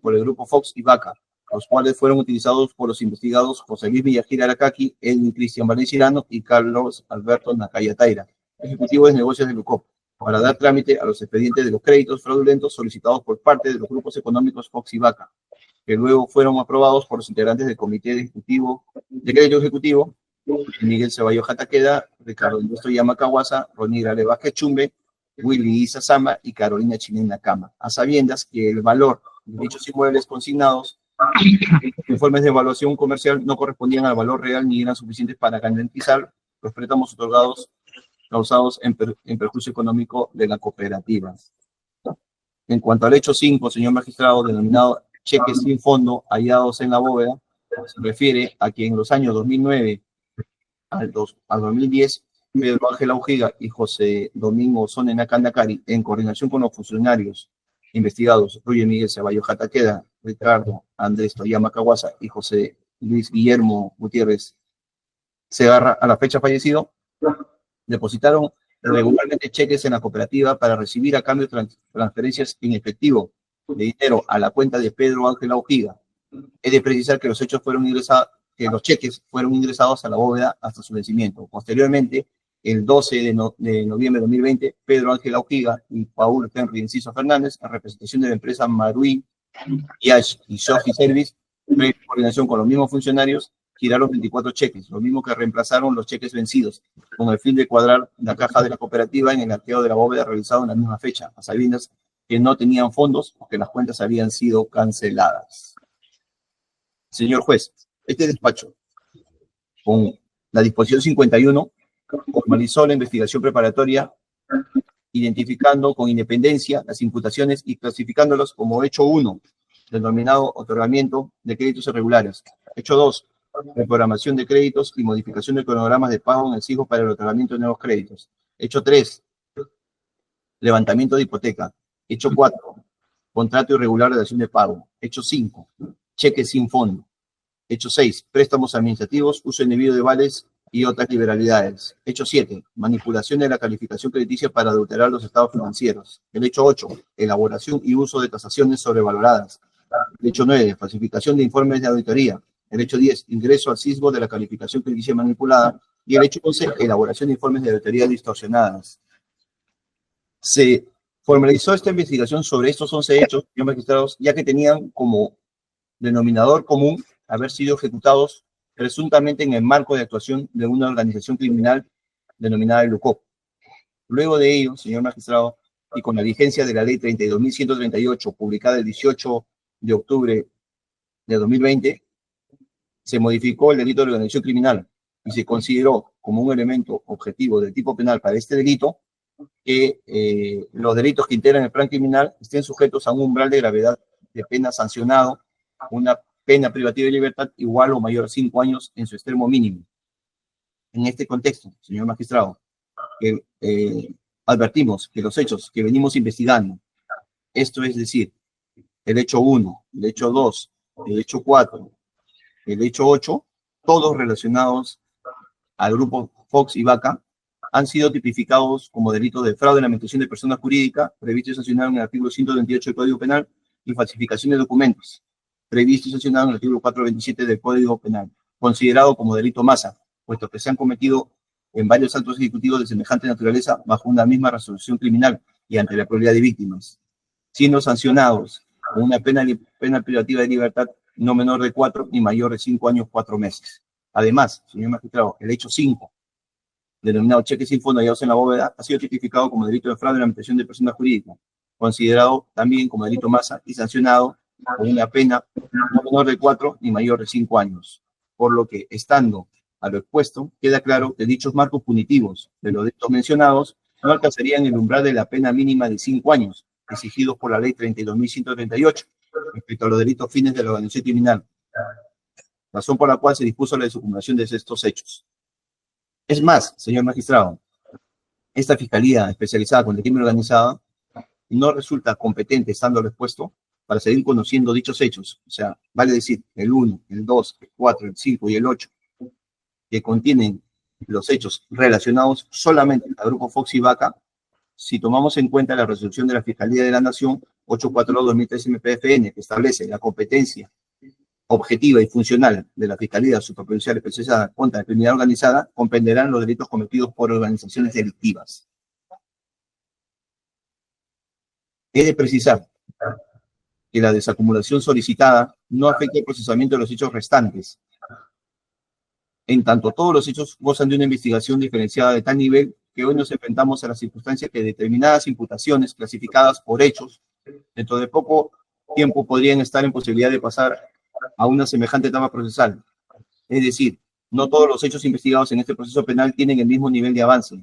por el Grupo Fox y Vaca, los cuales fueron utilizados por los investigados José Luis Villagir Aracaki, Edwin Cristian Valenciano y Carlos Alberto Nacaya Taira, ejecutivos de negocios de Elucop, para dar trámite a los expedientes de los créditos fraudulentos solicitados por parte de los grupos económicos Fox y Vaca, que luego fueron aprobados por los integrantes del Comité de Crédito Ejecutivo, Miguel Ceballos Jataqueda, Ricardo Ernesto Yama Kawasa, Ronnie Ale Vázquez Chumbe, Willy Isa Sama y Carolina Chinena Cama, a sabiendas que el valor de dichos inmuebles consignados en informes de evaluación comercial no correspondían al valor real ni eran suficientes para garantizar los préstamos otorgados causados en perjuicio económico de la cooperativa. En cuanto al hecho 5, señor magistrado, denominado cheques sin fondo hallados en la bóveda, se refiere a que en los años 2009 al 2010, Pedro Ángel Aujiga y José Domingo Sonena Candacari, en coordinación con los funcionarios investigados Ruyer Miguel Ceballos Jataqueda, Ricardo Andrés Toyama Kawasa y José Luis Guillermo Gutiérrez Segarra, a la fecha fallecido, depositaron regularmente cheques en la cooperativa para recibir a cambio transferencias en efectivo de dinero a la cuenta de Pedro Ángel Aujiga. Es de precisar que los cheques fueron ingresados a la bóveda hasta su vencimiento. Posteriormente, el 12 de noviembre de 2020, Pedro Ángel Aujiga y Paul Henry Enciso Fernández, en representación de la empresa Marui, Yash y Sofi Service, en coordinación con los mismos funcionarios, giraron 24 cheques, lo mismo que reemplazaron los cheques vencidos, con el fin de cuadrar la caja de la cooperativa en el arqueo de la bóveda realizado en la misma fecha, a sabiendas que no tenían fondos porque las cuentas habían sido canceladas. Señor juez, este despacho, con la disposición 51, formalizó la investigación preparatoria, identificando con independencia las imputaciones y clasificándolos como hecho 1, denominado otorgamiento de créditos irregulares. Hecho 2, reprogramación de créditos y modificación de cronogramas de pago en el SIGO para el otorgamiento de nuevos créditos. Hecho 3, levantamiento de hipoteca. Hecho 4, contrato irregular de dación de pago. Hecho 5, cheques sin fondo. Hecho 6, préstamos administrativos, uso indebido de vales y otras liberalidades. Hecho 7, manipulación de la calificación crediticia para adulterar los estados financieros. El hecho 8, elaboración y uso de tasaciones sobrevaloradas. El hecho 9, falsificación de informes de auditoría. El hecho 10, ingreso al sismo de la calificación crediticia manipulada. Y el hecho 11, elaboración de informes de auditoría distorsionadas. Se formalizó esta investigación sobre estos 11 hechos, señor magistrados, ya que tenían como denominador común haber sido ejecutados presuntamente en el marco de actuación de una organización criminal denominada Elucop. Luego de ello, señor magistrado, y con la vigencia de la ley 32.138, publicada el 18 de octubre de 2020, se modificó el delito de organización criminal y se consideró como un elemento objetivo del tipo penal para este delito que los delitos que integran el plan criminal estén sujetos a un umbral de gravedad de pena sancionado, una pena privativa de libertad igual o mayor a 5 años en su extremo mínimo. En este contexto, señor magistrado, advertimos que los hechos que venimos investigando, esto es decir, el hecho 1, el hecho 2, el hecho 4, el hecho 8, todos relacionados al grupo Fox y Vaca, han sido tipificados como delitos de fraude en la administración de persona jurídica, previsto y sancionado en el artículo 128 del Código Penal, y falsificación de documentos, previsto y sancionado en el artículo 427 del Código Penal, considerado como delito masa, puesto que se han cometido en varios actos ejecutivos de semejante naturaleza bajo una misma resolución criminal, y ante la probabilidad de víctimas, siendo sancionados con una pena privativa de libertad no menor de 4 ni mayor de 5 años 4 meses. Además, señor magistrado, el hecho 5, denominado cheque sin fondo hallados en la bóveda, ha sido tipificado como delito de fraude en la administración de persona jurídica, considerado también como delito masa y sancionado con una pena no menor de 4 ni mayor de 5 años. Por lo que, estando a lo expuesto, queda claro que dichos marcos punitivos de los delitos mencionados no alcanzarían el umbral de la pena mínima de 5 años, exigidos por la ley 32.138, respecto a los delitos fines de la organización criminal, razón por la cual se dispuso la desacumulación de estos hechos. Es más, señor magistrado, esta Fiscalía especializada con el crimen organizado no resulta competente, estando al expuesto, para seguir conociendo dichos hechos. O sea, vale decir, el 1, el 2, el 4, el 5 y el 8, que contienen los hechos relacionados solamente al grupo Fox y Vaca, si tomamos en cuenta la resolución de la Fiscalía de la Nación 842-2013 MPFN, que establece la competencia objetiva y funcional de la Fiscalía Superprovincial Especializada contra la Criminalidad Organizada, comprenderán los delitos cometidos por organizaciones delictivas. He de precisar que la desacumulación solicitada no afecta el procesamiento de los hechos restantes, en tanto todos los hechos gozan de una investigación diferenciada de tal nivel que hoy nos enfrentamos a la circunstancia que determinadas imputaciones clasificadas por hechos dentro de poco tiempo podrían estar en posibilidad de pasar a una semejante etapa procesal. Es decir, no todos los hechos investigados en este proceso penal tienen el mismo nivel de avance,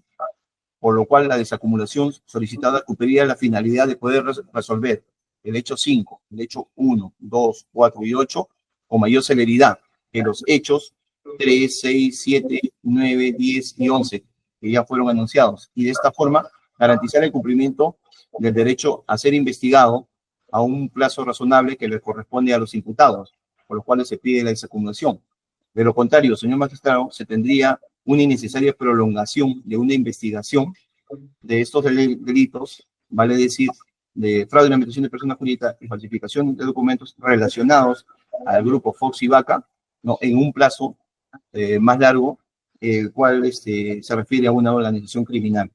por lo cual la desacumulación solicitada cumpliría la finalidad de poder resolver el hecho 5, el hecho 1, 2, 4 y 8 con mayor celeridad que los hechos 3, 6, 7, 9, 10 y 11 que ya fueron anunciados, y de esta forma garantizar el cumplimiento del derecho a ser investigado a un plazo razonable que le corresponde a los imputados, por los cuales se pide la desacumulación. De lo contrario, señor magistrado, se tendría una innecesaria prolongación de una investigación de estos delitos, vale decir, de fraude en la administración de personas jurídicas y falsificación de documentos relacionados al grupo Fox y Vaca, ¿no?, en un plazo más largo, el cual se refiere a una organización criminal.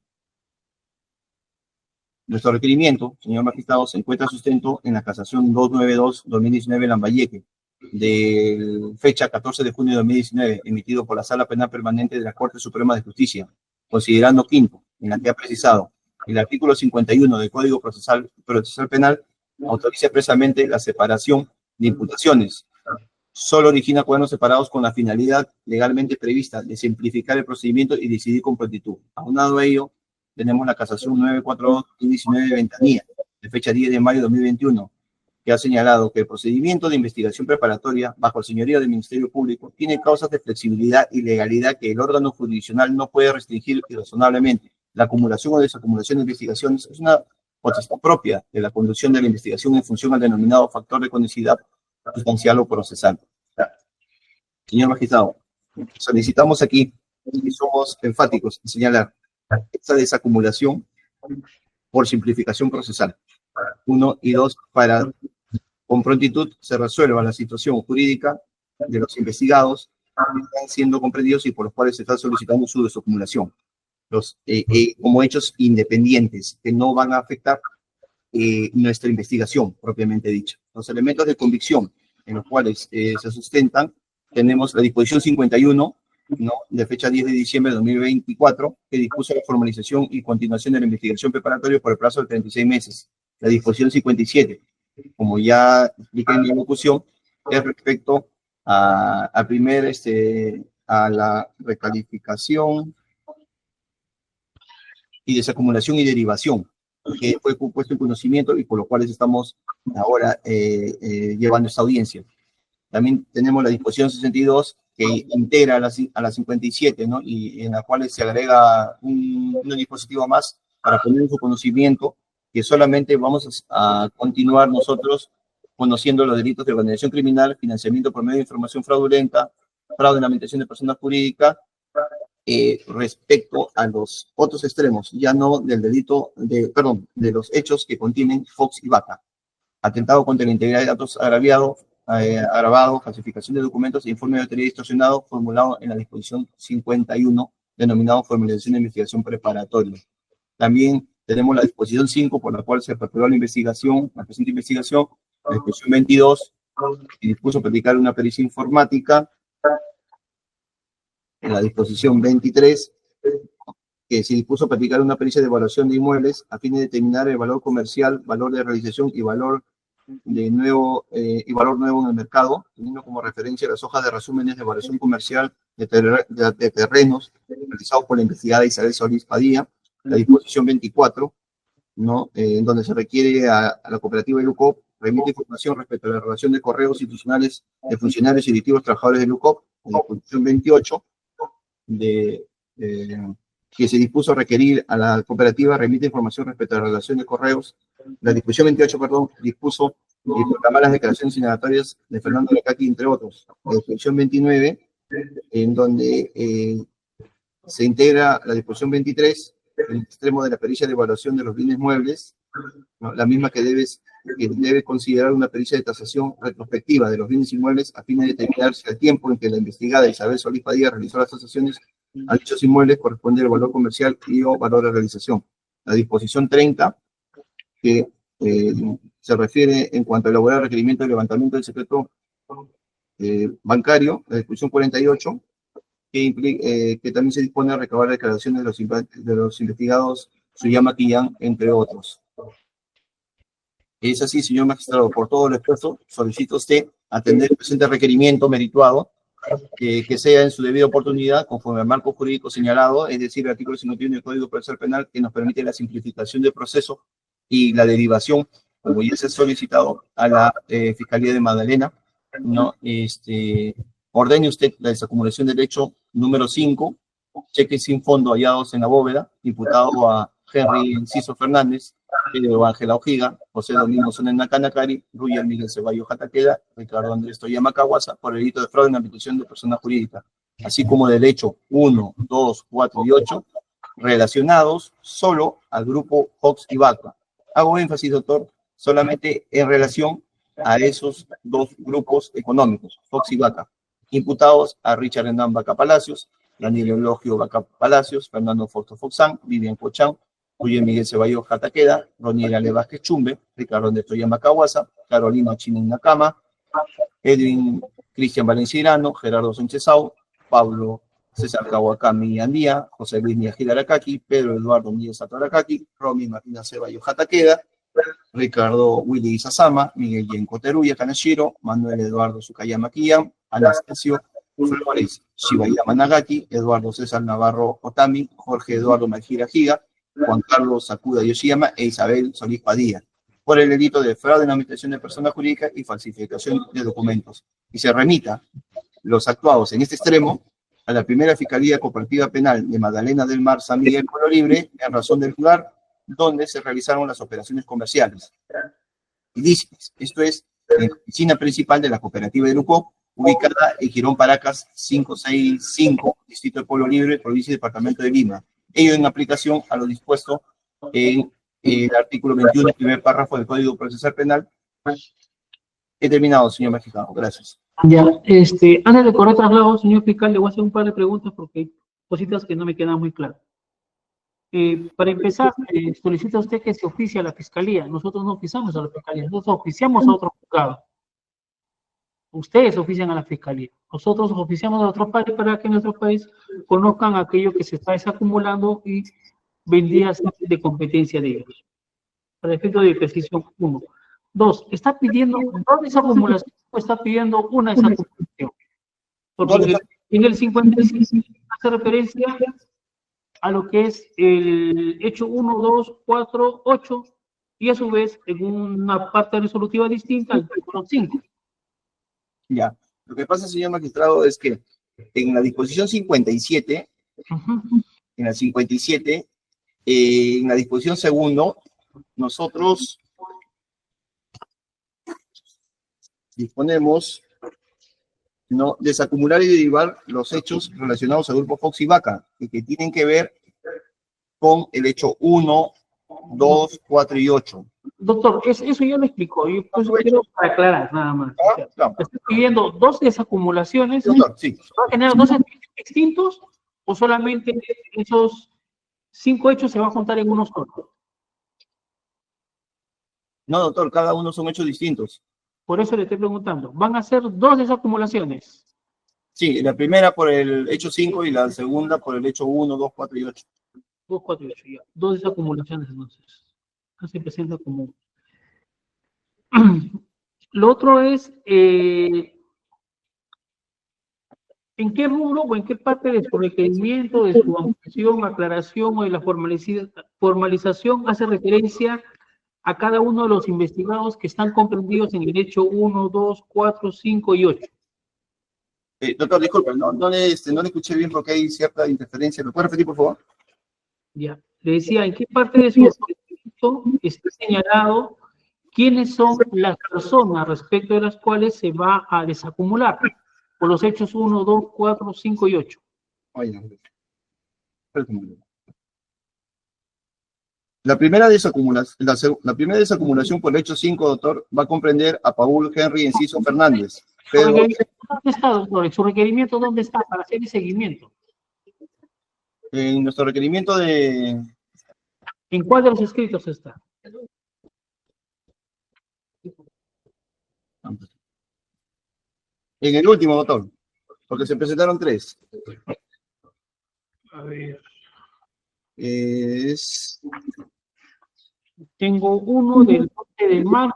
Nuestro requerimiento, señor magistrado, se encuentra sustento en la casación 292-2019 Lambayeque, de fecha 14 de junio de 2019, emitido por la Sala Penal Permanente de la Corte Suprema de Justicia, considerando quinto, en la que ha precisado el artículo 51 del Código Procesal Penal, autoriza expresamente la separación de imputaciones. Solo origina cuadernos separados con la finalidad legalmente prevista de simplificar el procedimiento y decidir con prontitud. Aunado a ello, tenemos la casación 942-2019 de Ventanilla, de fecha 10 de mayo de 2021, que ha señalado que el procedimiento de investigación preparatoria bajo el señorío del Ministerio Público tiene causas de flexibilidad y legalidad que el órgano jurisdiccional no puede restringir irrazonablemente. La acumulación o desacumulación de investigaciones es una potestad propia de la conducción de la investigación en función al denominado factor de conicidad sustancial o procesal. Señor magistrado, solicitamos aquí, y somos enfáticos en señalar esta desacumulación por simplificación procesal. 1 y 2, para con prontitud se resuelva la situación jurídica de los investigados que están siendo comprendidos y por los cuales se está solicitando su desacumulación. Como hechos independientes que no van a afectar nuestra investigación propiamente dicha. Los elementos de convicción en los cuales se sustentan, tenemos la disposición 51, ¿no?, de fecha 10 de diciembre de 2024, que dispuso la formalización y continuación de la investigación preparatoria por el plazo de 36 meses. La disposición 57, como ya expliqué en mi locución, es respecto a la recalificación y desacumulación y derivación, que fue puesto en conocimiento y por lo cual estamos ahora llevando esta audiencia. También tenemos la disposición 62, que integra a la 57, ¿no?, y en la cual se agrega un dispositivo más para poner en su conocimiento que solamente vamos a continuar nosotros conociendo los delitos de organización criminal, financiamiento por medio de información fraudulenta, fraude en la administración de personas jurídicas, respecto a los otros extremos, ya no del delito, de los hechos que contienen Fox y Vaca. Atentado contra la integridad de datos agravado, falsificación de documentos e informe de autoría distorsionado, formulado en la disposición 51, denominado formalización de investigación preparatoria. También Tenemos la disposición 5, por la cual se aperturó la investigación, la presente investigación, la disposición 22, que dispuso practicar una pericia informática, en la disposición 23, que se dispuso practicar una pericia de evaluación de inmuebles a fin de determinar el valor comercial, valor de realización y valor nuevo en el mercado, teniendo como referencia las hojas de resúmenes de evaluación comercial de terrenos realizados por la investigada Isabel Solís Padilla, la disposición 24, ¿no? En donde se requiere a la cooperativa de LUCOP remite información respecto a la relación de correos institucionales de funcionarios y directivos trabajadores de LUCOP, la disposición 28, que se dispuso a requerir a la cooperativa remite información respecto a la relación de correos. La disposición 28, dispuso proclamar las declaraciones indagatorias de Fernando Lacaqui, entre otros. La disposición 29, en donde se integra la disposición 23, el extremo de la pericia de evaluación de los bienes muebles, ¿no? La misma que debe considerar una pericia de tasación retrospectiva de los bienes inmuebles a fin de determinar si al tiempo en que la investigada Isabel Solís Padilla realizó las tasaciones a dichos inmuebles corresponde el valor comercial y o valor de realización. La disposición 30, que se refiere en cuanto a elaborar requerimiento de levantamiento del secreto bancario, la disposición 48, que también se dispone a recabar declaraciones de los investigados Suyama Quillán, entre otros. Es así, señor magistrado, por todo el esfuerzo, solicito a usted atender el presente requerimiento merituado, que sea en su debida oportunidad, conforme al marco jurídico señalado, es decir, el artículo 51 del Código Procesal Penal, que nos permite la simplificación del proceso y la derivación, como ya se ha solicitado a la Fiscalía de Magdalena, ¿no? Ordene usted la desacumulación del hecho número 5, cheques sin fondo hallados en la bóveda, imputado a Henry Enciso Fernández, Pedro Ángela Ojiga, José Domingo Sonen Nakanakari, Ruyer Miguel Ceballos Jataqueda, Ricardo Andrés Toyama Caguasa, por el delito de fraude en la institución de persona jurídica, así como del hecho 1, 2, 4 y 8, relacionados solo al grupo Fox y Vaca. Hago énfasis, doctor, solamente en relación a esos dos grupos económicos, Fox y Vaca, imputados a Richard Hernán Vaca Palacios, Daniel Eulogio Vaca Palacios, Fernando Fausto Foxán, Vivian Cochán, Julio Miguel Ceballos Jataqueda, Roniel Ale Vázquez Chumbe, Ricardo Andrés Toyama Caguasa, Carolina Chinen Nakama, Edwin Cristian Valenciano, Gerardo Sánchez Sau, Pablo César Kawakami Andía, José Luis Niajida Aracaki, Pedro Eduardo Miguel Sato Aracaki, Romy Martina Ceballos Jataqueda, Ricardo Willy Isazama, Miguel Yenko Teruya Kanashiro, Manuel Eduardo Sukayama Kiyam, Anastasio Flores Shibayama Nagaki, Eduardo César Navarro Otami, Jorge Eduardo Majira Giga, Juan Carlos Sakuda Yoshiyama e Isabel Solís Padilla, por el delito de fraude en la administración de persona jurídica y falsificación de documentos. Y se remita los actuados en este extremo a la primera Fiscalía Cooperativa Penal de Magdalena del Mar, San Miguel, Pueblo Libre, en razón del lugar donde se realizaron las operaciones comerciales ilícitas. Esto es, en la oficina principal de la cooperativa de LUCOP, ubicada en Girón Paracas 565, Distrito de Pueblo Libre, provincia y departamento de Lima. Ello en aplicación a lo dispuesto en el artículo 21, primer párrafo del Código Procesal Penal. He terminado, señor magistrado. Gracias. Ya, antes de correr traslado, señor fiscal, le voy a hacer un par de preguntas porque hay cositas que no me quedan muy claras. Para empezar, solicita usted que se oficie a la fiscalía. Nosotros no oficiamos a la fiscalía, nosotros oficiamos a otro juzgado. Ustedes ofician a la fiscalía. Nosotros oficiamos a otros países para que en nuestro país conozcan aquello que se está desacumulando y vendría a ser de competencia de ellos. Para efecto de precisión, 1. 2. ¿Está pidiendo dos desacumulaciones o está pidiendo una desacumulación? Porque en el 55 hace referencia a lo que es el hecho 1, 2, 4, 8 y a su vez en una parte resolutiva distinta al artículo 5. Ya, lo que pasa, señor magistrado, es que en la disposición 57, en la 57, en la disposición segundo, nosotros disponemos, ¿no?, desacumular y derivar los hechos relacionados al grupo Fox y Vaca, y que tienen que ver con el hecho 1, 2, 4 y 8. Doctor, eso ya lo explicó, yo pues quiero aclarar nada más. ¿Está pidiendo dos desacumulaciones? Doctor, sí. ¿Va a generar dos hechos distintos o solamente esos 5 hechos se van a juntar en uno solo? No, doctor, cada uno son hechos distintos. Por eso le estoy preguntando. ¿Van a ser dos desacumulaciones? Sí, la primera por el hecho 5 y la segunda por el hecho 1, 2, 4 y 8. 2, 4 y 8, ya. Dos desacumulaciones, entonces. Se presenta como... Lo otro es, ¿en qué rubro o en qué parte de su requerimiento, de su ampliación, aclaración o de la formalización hace referencia a cada uno de los investigados que están comprendidos en el hecho 1, 2, 4, 5 y 8? Doctor, disculpe, no le escuché bien porque hay cierta interferencia. ¿Me puede repetir, por favor? Ya, le decía, ¿en qué parte de su requerimiento está señalado quiénes son las personas respecto de las cuales se va a desacumular por los hechos 1, 2, 4, 5 y 8? La primera desacumulación por el hecho 5, doctor, va a comprender a Paul Henry Enciso Fernández. Pedro... ¿Dónde está, doctor? ¿Su requerimiento dónde está para hacer el seguimiento? En nuestro requerimiento de... ¿En cuál de los escritos está? En el último, doctor, porque se presentaron 3. A ver. Tengo uno del 12 de marzo,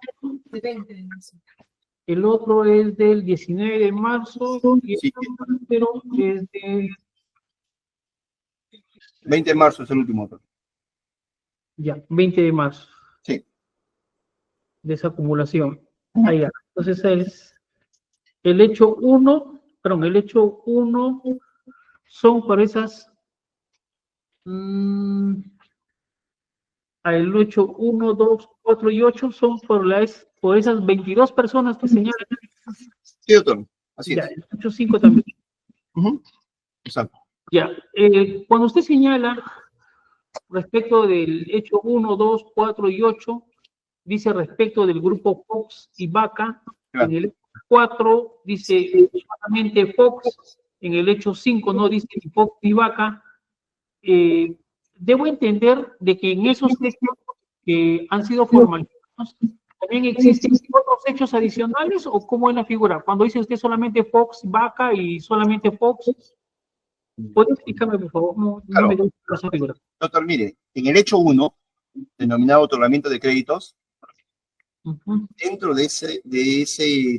el otro es del 19 de marzo y el otro es del 20 de marzo, es el último, doctor. Ya, 20 de marzo. Sí. Desacumulación. Ahí ya. Entonces es el hecho 1, perdón, el hecho 1 son por esas... el hecho 1, 2, 4 y 8 son por esas 22 personas que señalan. Sí, doctor, así ya, es. El hecho 5 también. Exacto. Ya, cuando usted señala respecto del hecho 1, 2, 4 y 8, dice respecto del grupo Fox y Vaca, en el hecho 4 dice solamente Fox, en el hecho 5 no dice ni Fox ni Vaca. Debo entender de que en esos hechos que han sido formalizados, ¿también existen otros hechos adicionales o cómo es la figura? Cuando dice usted solamente Fox, Vaca y solamente Fox, ¿puede explicarme, por favor? No me doy esa figura. Doctor, mire, en el hecho 1, denominado otorgamiento de créditos, dentro de ese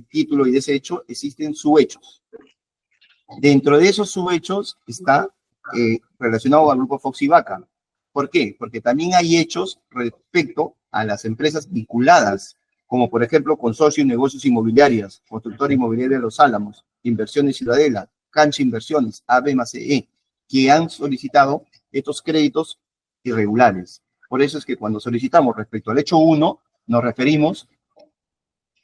título y de ese hecho existen subhechos. Dentro de esos subhechos está relacionado al grupo Fox y Vaca. ¿Por qué? Porque también hay hechos respecto a las empresas vinculadas, como por ejemplo Consorcio y Negocios Inmobiliarios, Constructora Inmobiliaria de Los Álamos, Inversiones Ciudadela, Cancha Inversiones, ABMCE, que han solicitado estos créditos irregulares. Por eso es que cuando solicitamos respecto al hecho 1, nos referimos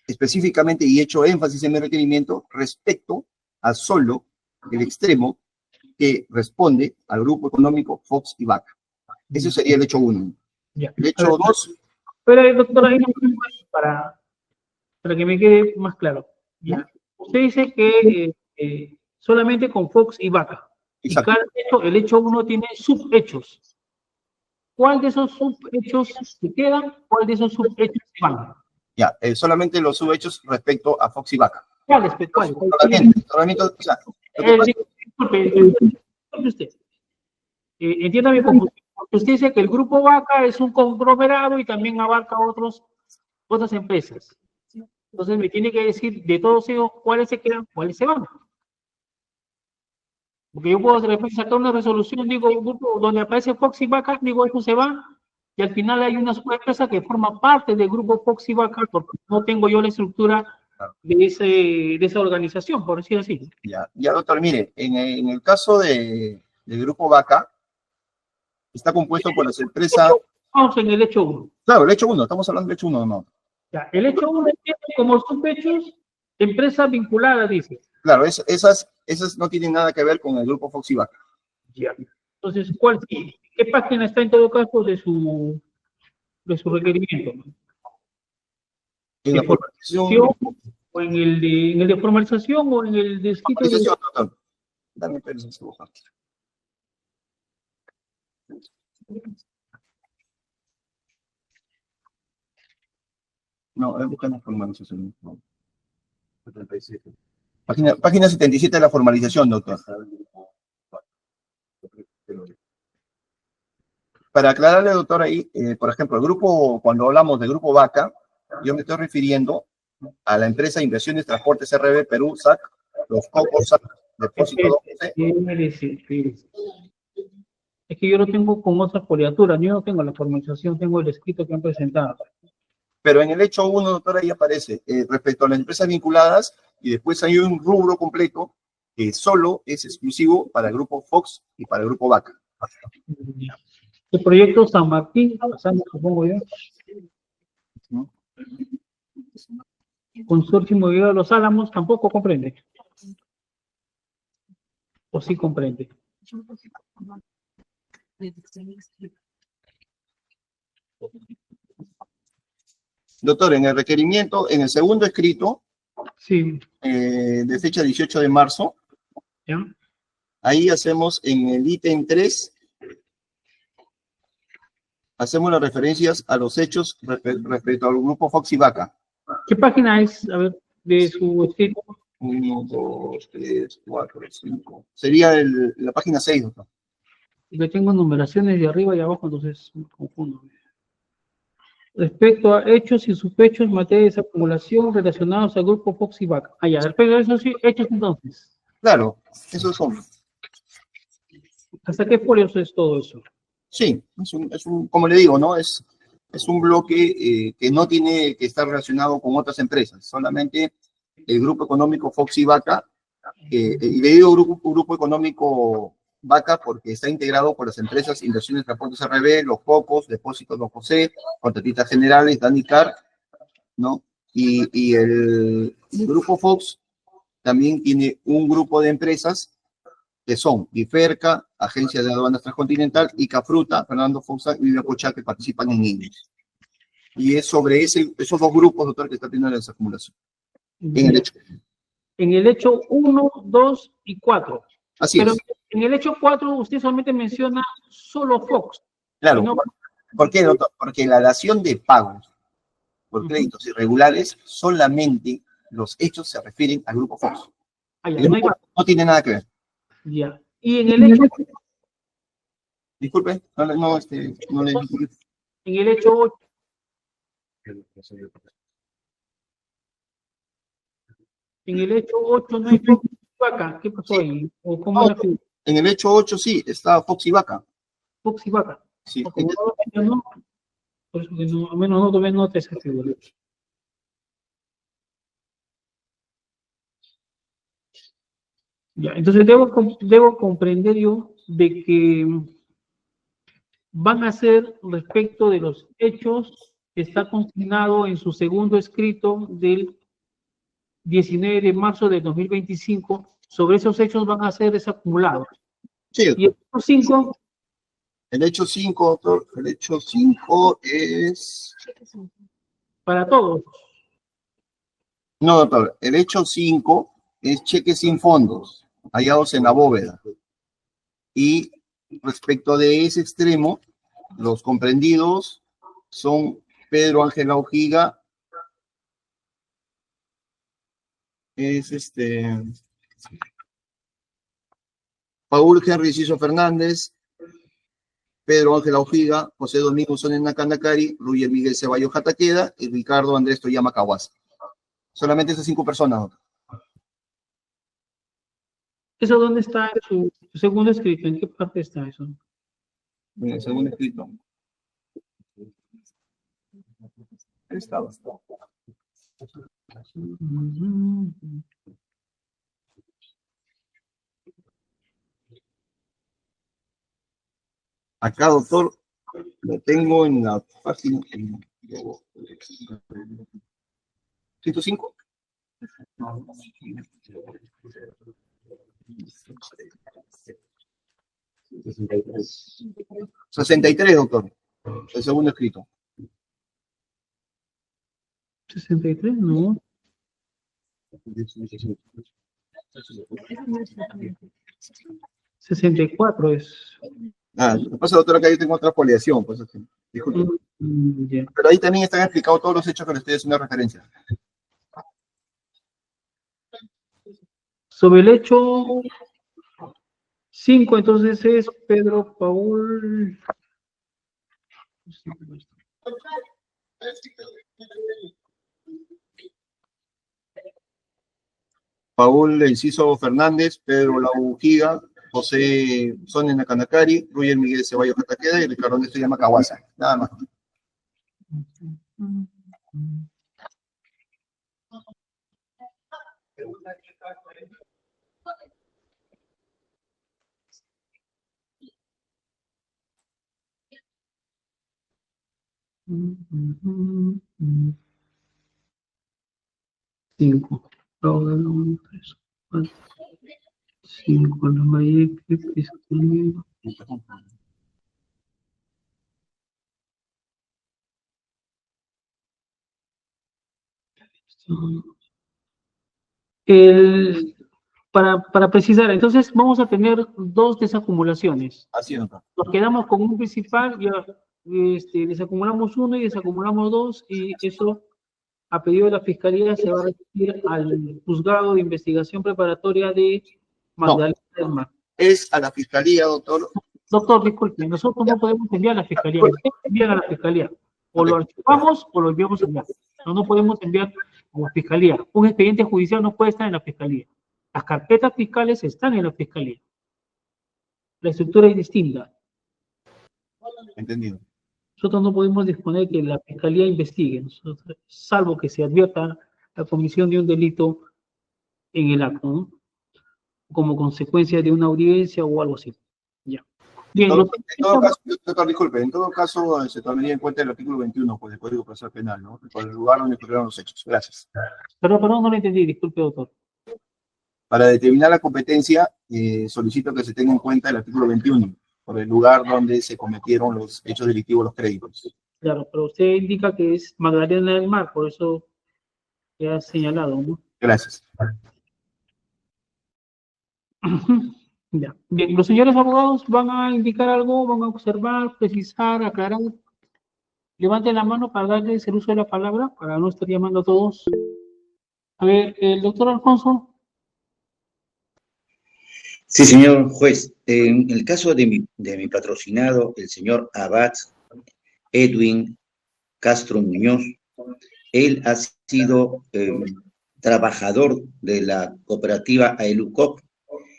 específicamente y hecho énfasis en mi requerimiento respecto a solo el extremo que responde al grupo económico Fox y Vaca. Ese sería el hecho 1. Ya. El hecho 2... Pero, doctora, para que me quede más claro. Ya. Usted dice que solamente con Fox y Vaca. Exacto. Y cada hecho, el hecho 1 tiene subhechos. ¿Cuál de esos subhechos se quedan? ¿Cuál de esos subhechos se van? Ya, solamente los subhechos respecto a Fox y Vaca. ¿Cuáles? Disculpe usted. Entienda mi confusión. Usted dice que el grupo Vaca es un conglomerado y también abarca otras empresas. Entonces me tiene que decir de todos ellos cuáles se quedan, cuáles se van. Porque yo puedo de repente sacar una resolución, digo, un grupo donde aparece Fox y Vaca, digo, eso se va, y al final hay una empresa que forma parte del grupo Fox y Vaca, porque no tengo yo la estructura de esa organización, por decir así. Ya, doctor, mire, en el caso del grupo Vaca, está compuesto por las empresas... Vamos en el hecho 1. Claro, el hecho 1, estamos hablando del hecho 1, no. Ya, el hecho 1 tiene como subhechos empresas vinculadas, dice. Claro, esas no tienen nada que ver con el grupo Fox y Vaca. Ya. Entonces, ¿qué página está en todo caso de su requerimiento? En la formalización... ¿O en el de formalización o en el de escrito? Formalización, doctor. Dame permiso, No, buscan la formalización. No. Página 77 de la formalización, doctor. Para aclararle, doctor, ahí, por ejemplo, el grupo, cuando hablamos del grupo Vaca, yo me estoy refiriendo a la empresa de Inversiones Transportes RB Perú, SAC, los cocos SAC, Depósito 12. Es que yo lo tengo con otra foliatura, yo no tengo la formalización, tengo el escrito que han presentado. Pero en el hecho 1, doctor, ahí aparece, respecto a las empresas vinculadas, y después hay un rubro completo que solo es exclusivo para el grupo Fox y para el grupo Vaca. El proyecto San Martín, supongo yo. Consorcio Inmobiliario de Los Álamos tampoco comprende. ¿O sí comprende? Doctor, en el requerimiento, en el segundo escrito, sí, de fecha 18 de marzo, ¿ya? Ahí hacemos en el ítem 3, hacemos las referencias a los hechos respecto al grupo Fox y Vaca. ¿Qué página es, a ver, de su escrito? 1, 2, 3, 4, 5. Sería la página 6, doctor. Yo tengo numeraciones de arriba y abajo, entonces me confundo. Respecto a hechos y sospechos en materia de desacumulación relacionados al grupo Fox y Vaca. Ah, ya, respecto a eso sí, hechos entonces. Claro, esos son. ¿Hasta qué folio es todo eso? Sí, como le digo, ¿no? Es un bloque que no tiene que estar relacionado con otras empresas, solamente el grupo económico Fox y Vaca, y le digo grupo económico Vaca porque está integrado por las empresas Inversiones Transportes RB, Los Cocos, Depósitos Don José, Contratistas Generales, Danicar, ¿no? Y el grupo Fox también tiene un grupo de empresas que son Biferca, Agencia de Aduanas Transcontinental, y Cafruta, Fernando Foxa y Viva Cochá, que participan en ellos. Y es sobre esos dos grupos, doctor, que está teniendo la desacumulación. En el hecho 1, 2 y 4. Así Pero es. En el hecho 4 usted solamente menciona solo Fox. Claro. No, ¿Por qué, doctor? Porque la dación de pagos por créditos irregulares, solamente los hechos se refieren al grupo Fox. ya, El grupo no tiene nada que ver. Ya. Y en el hecho... Disculpe, no le dije. En el hecho 8. En el hecho 8 no hay Fox y Vaca. ¿Qué pasó ahí? ¿O cómo No, en el hecho 8 sí, está Fox y Vaca. Fox y Vaca. Sí. Por eso que no, al menos no tomé nota de esa figura. Ya, entonces debo comprender yo de que van a ser respecto de los hechos que está consignado en su segundo escrito del 19 de marzo del 2025. Sobre esos hechos van a ser desacumulados. Sí. Y el hecho 5. El hecho 5, doctor, el hecho 5 es... Para todos. No, doctor, el hecho 5 es cheques sin fondos, hallados en la bóveda. Y respecto de ese extremo, los comprendidos son Pedro Ángel Aujiga, Paul Henry Ciso Fernández, Pedro Ángel Aujiga, José Domingo Sones Nakandakari, Ruyer Miguel Ceballos Jataqueda y Ricardo Andrés Toyama Kawasa. Solamente esas 5 personas, doctor. ¿Eso dónde está en su segundo escrito? ¿En qué parte está eso? En el segundo escrito. Ahí estaba. Acá, doctor, lo tengo en la página 105. 63, doctor. El segundo escrito. 63, no. 64 es. Lo que pasa, doctor, acá yo tengo otra foliación. Pues, disculpe. Ya. Pero ahí también están explicados todos los hechos que le estoy haciendo referencia. Sobre el hecho 5, entonces es Pedro Paul. Paul Enciso Fernández, Pedro Laujiga, José Sonia Nakanakari, Ruyer Miguel Ceballos Cataqueda y Ricardo Néstor Llama Kawasa. Nada más. Cinco. Cinco. La Mayeque, Fiscalía. Para precisar, entonces vamos a tener dos desacumulaciones. Así es, doctor. Nos quedamos con un principal, ya desacumulamos uno y desacumulamos dos, y eso, a pedido de la Fiscalía, se va a remitir al juzgado de investigación preparatoria de Magdalena del Mar. Es a la Fiscalía, doctor. Doctor, disculpe, nosotros no podemos enviar a la Fiscalía. Ustedes envían a la Fiscalía. O lo archivamos o lo enviamos allá. No podemos enviar a la Fiscalía. Un expediente judicial no puede estar en la Fiscalía. Las carpetas fiscales están en la Fiscalía. La estructura es distinta. Entendido. Nosotros no podemos disponer que la Fiscalía investigue, salvo que se advierta la comisión de un delito en el acto, ¿no? Como consecuencia de una audiencia o algo así. Ya. Bien, Doctor, disculpe, en todo caso se tomaría en cuenta el artículo 21 pues, del Código Procesal Penal, ¿no? Por el lugar donde ocurrieron los hechos. Gracias. Perdón, no lo entendí, disculpe, doctor. Para determinar la competencia, solicito que se tenga en cuenta el artículo 21, por el lugar donde se cometieron los hechos delictivos, los créditos. Claro, pero usted indica que es Magdalena del Mar, por eso ya ha señalado, ¿no? Gracias. Ya. Bien, los señores abogados van a indicar algo, van a observar, precisar, aclarar. Levanten la mano para darles el uso de la palabra, para no estar llamando a todos. A ver, el doctor Alfonso. Sí, señor juez. En el caso de mi patrocinado, el señor Abad Edwin Castro Muñoz, él ha sido trabajador de la cooperativa Aelucop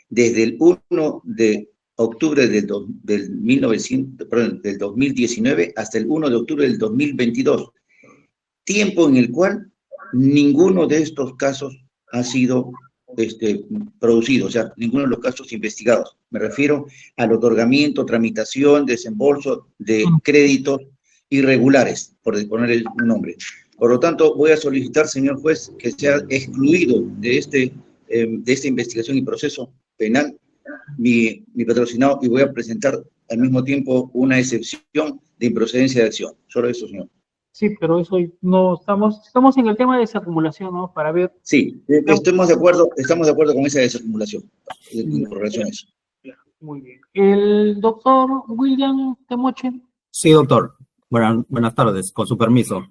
desde el 1 de octubre del 2019 hasta el 1 de octubre del 2022, tiempo en el cual ninguno de estos casos ha sido producido, o sea, ninguno de los casos investigados. Me refiero al otorgamiento, tramitación, desembolso de créditos irregulares, por poner un nombre. Por lo tanto, voy a solicitar, señor juez, que sea excluido de esta investigación y proceso penal mi patrocinado, y voy a presentar al mismo tiempo una excepción de improcedencia de acción. Solo eso, señor. Sí, pero eso no estamos en el tema de desacumulación, ¿no? Para ver. Sí, estamos de acuerdo con esa desacumulación en relación a eso. Muy bien. El doctor William Temoche. Sí, doctor. Buenas tardes, con su permiso.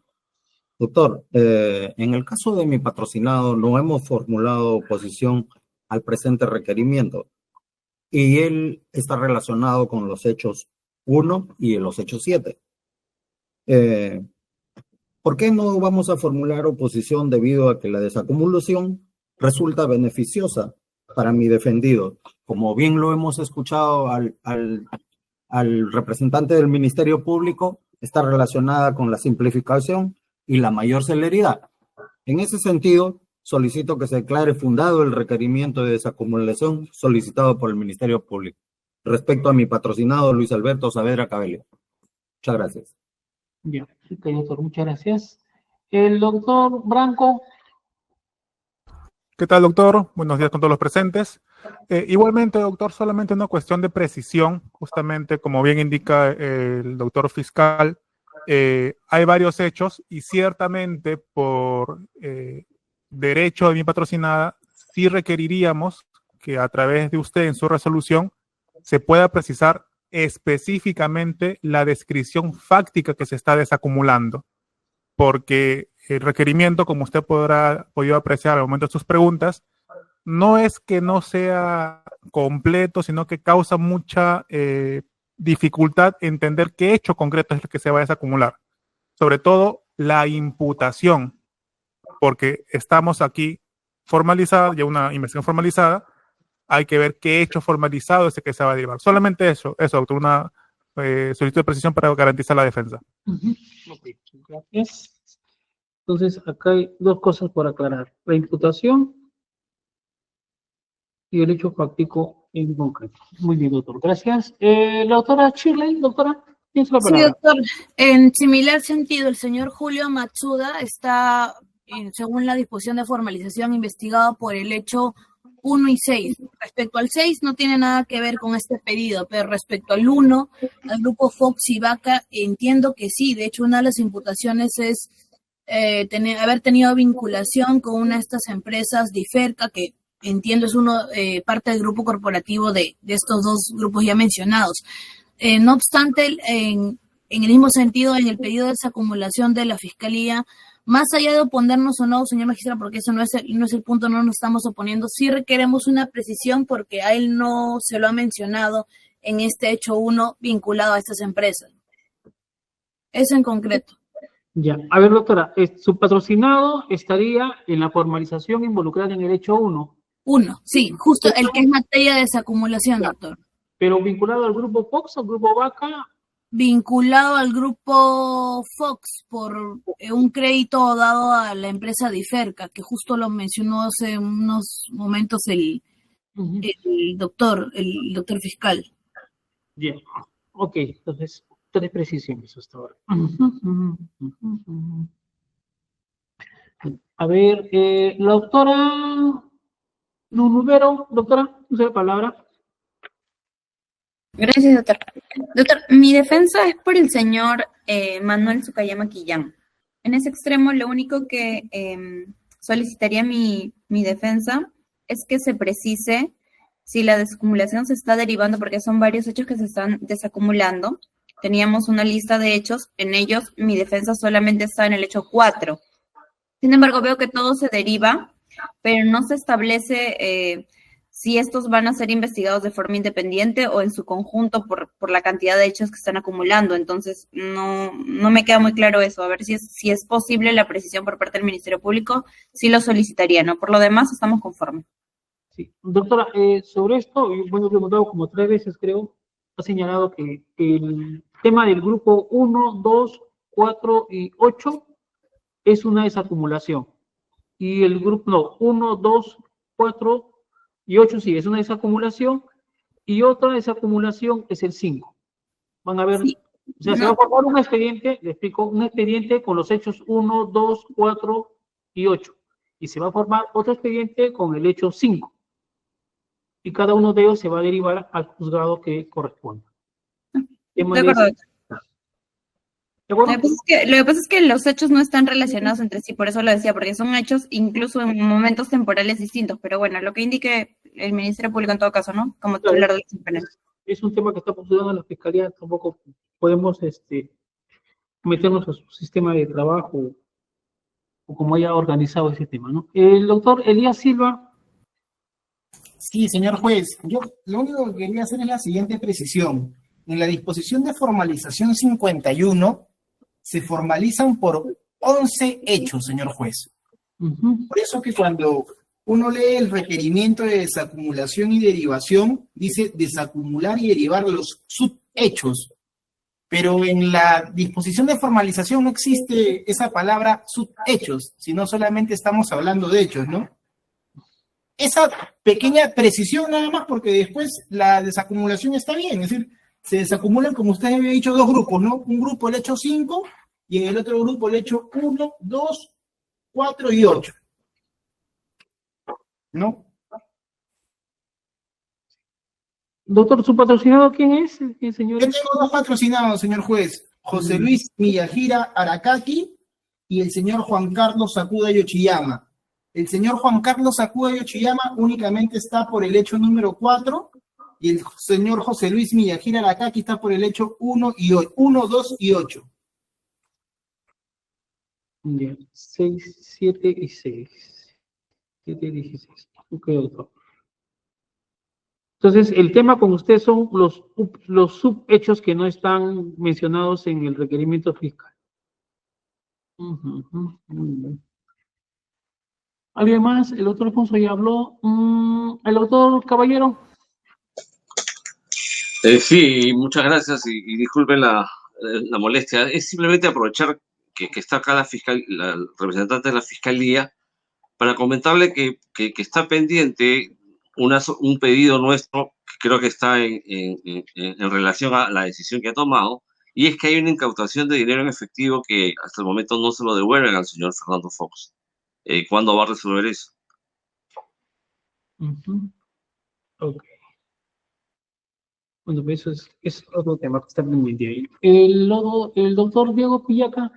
Doctor, en el caso de mi patrocinado no hemos formulado oposición al presente requerimiento y él está relacionado con los hechos 1 y los hechos 7. ¿Por qué no vamos a formular oposición debido a que la desacumulación resulta beneficiosa para mi defendido? Como bien lo hemos escuchado al representante del Ministerio Público, está relacionada con la simplificación y la mayor celeridad. En ese sentido, solicito que se declare fundado el requerimiento de desacumulación solicitado por el Ministerio Público respecto a mi patrocinado Luis Alberto Saavedra Cabello. Muchas gracias. Ya, doctor, muchas gracias. El doctor Branco. ¿Qué tal, doctor? Buenos días con todos los presentes. Igualmente, doctor, solamente una cuestión de precisión, justamente como bien indica el doctor fiscal, hay varios hechos y ciertamente por derecho de mi patrocinada sí requeriríamos que a través de usted en su resolución se pueda precisar específicamente la descripción fáctica que se está desacumulando, porque el requerimiento, como usted podido apreciar al momento de sus preguntas, no es que no sea completo, sino que causa mucha dificultad entender qué hecho concreto es el que se va a desacumular. Sobre todo la imputación, porque estamos aquí formalizada, ya una investigación formalizada, hay que ver qué hecho formalizado es el que se va a derivar. Solamente eso, doctor, una solicitud de precisión para garantizar la defensa. Okay, gracias. Entonces, acá hay dos cosas por aclarar. La imputación y el hecho fáctico en concreto. Muy bien, doctor. Gracias. La doctora Shirley, doctora, tienes la palabra. Sí, doctor. En similar sentido, el señor Julio Matsuda está, según la disposición de formalización, investigado por el hecho 1 y 6. Respecto al 6 no tiene nada que ver con este pedido, pero respecto al 1, al grupo Fox y Vaca, entiendo que sí. De hecho, una de las imputaciones es haber tenido vinculación con una de estas empresas, Diferca, que entiendo es parte del grupo corporativo de estos dos grupos ya mencionados. No obstante, en el mismo sentido, en el pedido de desacumulación de la Fiscalía, más allá de oponernos o no, señor magistrado, porque eso no es el punto, no nos estamos oponiendo, sí requeremos una precisión porque a él no se lo ha mencionado en este hecho 1 vinculado a estas empresas. Eso en concreto. Ya. A ver, doctora, su patrocinado estaría en la formalización involucrada en el hecho 1. 1, sí, justo el que es materia de desacumulación, doctor. Pero vinculado al grupo Fox, al grupo Vaca. Vinculado al grupo Fox por un crédito dado a la empresa Diferca, que justo lo mencionó hace unos momentos el doctor fiscal. Bien, ok, entonces 3 precisiones hasta ahora. A ver, la doctora Nunubero, doctora, usa la palabra. Gracias, doctor. Doctor, mi defensa es por el señor Manuel Sukayama Quillán. En ese extremo, lo único que solicitaría mi defensa es que se precise si la desacumulación se está derivando, porque son varios hechos que se están desacumulando. Teníamos una lista de hechos, en ellos mi defensa solamente está en el hecho 4. Sin embargo, veo que todo se deriva, pero no se establece si estos van a ser investigados de forma independiente o en su conjunto por la cantidad de hechos que están acumulando. Entonces, no me queda muy claro eso. A ver si es posible la precisión por parte del Ministerio Público, sí lo solicitaría, ¿no? Por lo demás, estamos conformes. Sí. Doctora, sobre esto, bueno, he preguntado como 3 veces, creo, ha señalado que el tema del grupo 1, 2, 4 y 8 es una desacumulación. Y el grupo, no, 1, 2, 4 y 8 sí, es una desacumulación, y otra desacumulación es el 5. Van a ver, sí. O sea, se va a formar un expediente, le explico, un expediente con los hechos 1, 2, 4 y 8. Y se va a formar otro expediente con el hecho 5. Y cada uno de ellos se va a derivar al juzgado que corresponda. De acuerdo. Lo que pasa es que los hechos no están relacionados entre sí, por eso lo decía, porque son hechos incluso en momentos temporales distintos, pero bueno, lo que indique el Ministerio Público en todo caso, ¿no? Como titular del penal. Es un tema que está postulando la Fiscalía, tampoco podemos meternos a su sistema de trabajo o como haya organizado ese tema, ¿no? El doctor Elías Silva. Sí, señor juez, yo lo único que quería hacer es la siguiente precisión. En la disposición de formalización 51, se formalizan por 11 hechos, señor juez. Por eso que cuando uno lee el requerimiento de desacumulación y derivación, dice desacumular y derivar los subhechos. Pero en la disposición de formalización no existe esa palabra subhechos, sino solamente estamos hablando de hechos, ¿no? Esa pequeña precisión nada más, porque después la desacumulación está bien, es decir, se desacumulan, como usted había dicho, 2 grupos, ¿no? Un grupo el hecho 5 y en el otro grupo el hecho 1, 2, 4 y 8. ¿No? Doctor, ¿su patrocinado quién es, señor? Yo tengo 2 patrocinados, señor juez. José Luis Miyajira Aracaki y el señor Juan Carlos Sakuda Yoshiyama. El señor Juan Carlos Sakuda Yoshiyama únicamente está por el hecho número 4 Y el señor José Luis Miyajira Aracaki está por el hecho 1, 2 y 8. Bien, 6, 7 y 6. 7 y 16. Ok, doctor. Entonces, el tema con usted son los subhechos que no están mencionados en el requerimiento fiscal. Muy bien. ¿Alguien más? El doctor Alfonso ya habló. ¿El doctor Caballero? Sí, muchas gracias y disculpen la molestia. Es simplemente aprovechar que está acá la representante de la Fiscalía para comentarle que está pendiente un pedido nuestro que creo que está en relación a la decisión que ha tomado, y es que hay una incautación de dinero en efectivo que hasta el momento no se lo devuelven al señor Fernando Fox. ¿Cuándo va a resolver eso? Ok. Bueno, eso es otro tema que está pendiente ahí. El doctor Diego Pillaca.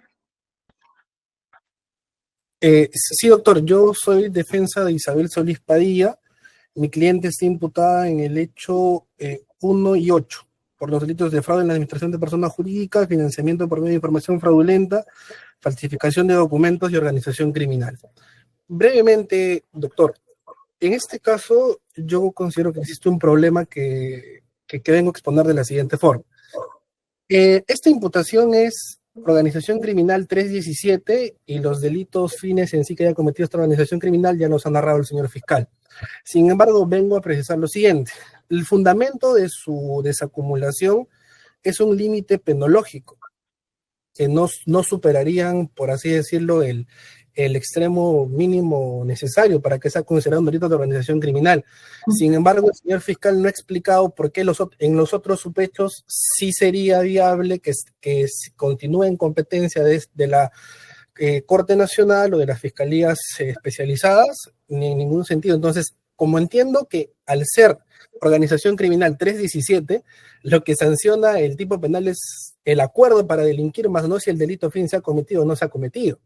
Sí, doctor, yo soy defensa de Isabel Solís Padilla. Mi cliente está imputada en el hecho 1 y 8 por los delitos de fraude en la administración de personas jurídicas, financiamiento por medio de información fraudulenta, falsificación de documentos y organización criminal. Brevemente, doctor, en este caso yo considero que existe un problema que vengo a exponer de la siguiente forma. Esta imputación es organización criminal 317 y los delitos fines en sí que haya cometido esta organización criminal ya nos ha narrado el señor fiscal. Sin embargo, vengo a precisar lo siguiente. El fundamento de su desacumulación es un límite penológico que no superarían, por así decirlo, el extremo mínimo necesario para que sea considerado un delito de organización criminal. Sin embargo, el señor fiscal no ha explicado por qué en los otros supuestos sí sería viable que continúe en competencia de la Corte Nacional o de las fiscalías especializadas, ni en ningún sentido. Entonces, como entiendo que al ser organización criminal 317, lo que sanciona el tipo penal es el acuerdo para delinquir, más no si el delito fin se ha cometido o no se ha cometido.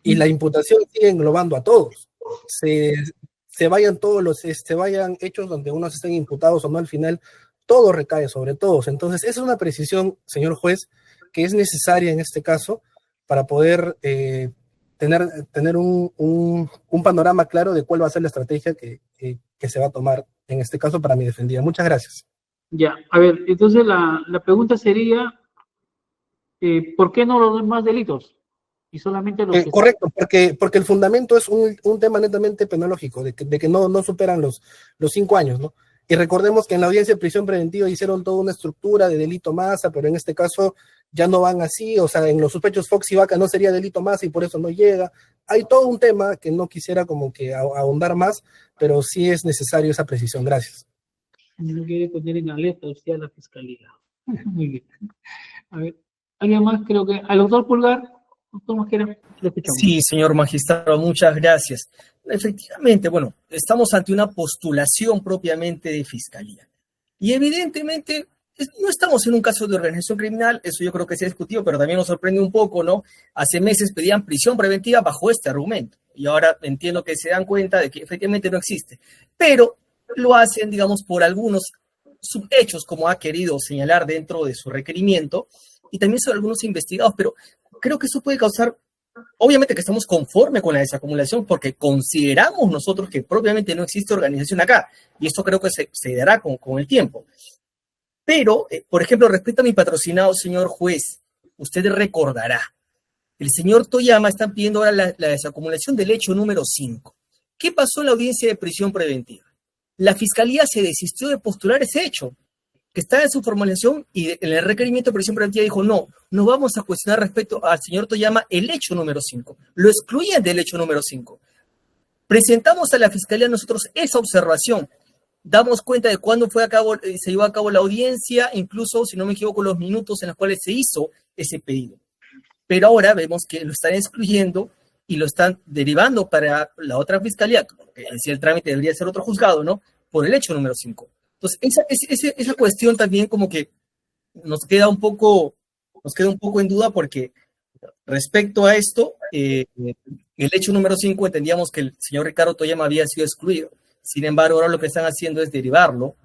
Y la imputación sigue englobando a todos. Se vayan hechos donde unos estén imputados o no, al final todo recae sobre todos. Entonces, esa es una precisión, señor juez, que es necesaria en este caso para poder tener un panorama claro de cuál va a ser la estrategia que se va a tomar en este caso para mi defendida. Muchas gracias. Ya, a ver, entonces la pregunta sería, ¿por qué no los demás delitos? Y solamente los que... Correcto, porque el fundamento es un tema netamente penológico, de que no superan los 5 años, ¿no? Y recordemos que en la audiencia de prisión preventiva hicieron toda una estructura de delito masa, pero en este caso ya no van así, o sea, en los sospechos Fox y Vaca no sería delito masa y por eso no llega. Hay todo un tema que no quisiera como que ahondar más, pero sí es necesario esa precisión. Gracias. No quiere poner en alerta usted a la fiscalía. Muy bien. A ver, ¿alguien más? Creo que al doctor Pulgar. Doctor Mosquera, lo escuchamos. Sí, señor magistrado, muchas gracias. Efectivamente, bueno, estamos ante una postulación propiamente de fiscalía. Y evidentemente no estamos en un caso de organización criminal, eso yo creo que se ha discutido, pero también nos sorprende un poco, ¿no? Hace meses pedían prisión preventiva bajo este argumento. Y ahora entiendo que se dan cuenta de que efectivamente no existe. Pero lo hacen, digamos, por algunos subhechos, como ha querido señalar dentro de su requerimiento, y también son algunos investigados, pero creo que eso puede causar, obviamente que estamos conformes con la desacumulación porque consideramos nosotros que propiamente no existe organización acá, y esto creo que se dará con el tiempo. Pero, por ejemplo, respecto a mi patrocinado, señor juez, usted recordará, el señor Toyama está pidiendo ahora la desacumulación del hecho número 5. ¿Qué pasó en la audiencia de prisión preventiva? La fiscalía se desistió de postular ese hecho, que está en su formalización, y en el requerimiento de prisión preventiva dijo, no vamos a cuestionar respecto al señor Toyama el hecho número 5. Lo excluyen del hecho número 5. Presentamos a la fiscalía nosotros esa observación. Damos cuenta de cuándo se llevó a cabo la audiencia, incluso, si no me equivoco, los minutos en los cuales se hizo ese pedido. Pero ahora vemos que lo están excluyendo y lo están derivando para la otra fiscalía, que en sí el trámite debería ser otro juzgado, ¿no? Por el hecho número 5. Entonces, esa cuestión también como que nos queda un poco en duda porque respecto a esto, el hecho número 5 entendíamos que el señor Ricardo Toyama había sido excluido. Sin embargo, ahora lo que están haciendo es derivarlo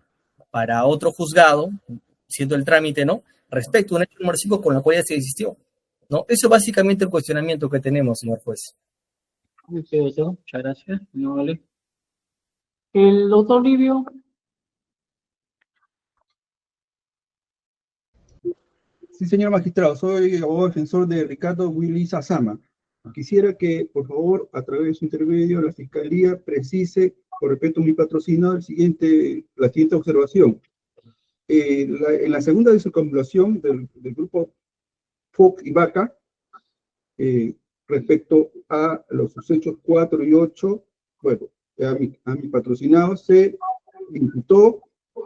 para otro juzgado, siendo el trámite, ¿no? Respecto a un hecho número 5 con la cual ya se desistió, ¿no? Eso es básicamente el cuestionamiento que tenemos, señor juez. Muchas gracias, señor Vale. El doctor Livio. Sí, señor magistrado, soy abogado defensor de Ricardo Willy Sazama. Quisiera que, por favor, a través de su intermedio, la Fiscalía precise, con respecto a mi patrocinado, la siguiente observación. En la segunda desacumulación del grupo Fox y Vaca, respecto a los hechos 4 y 8, bueno, a mi patrocinado se imputó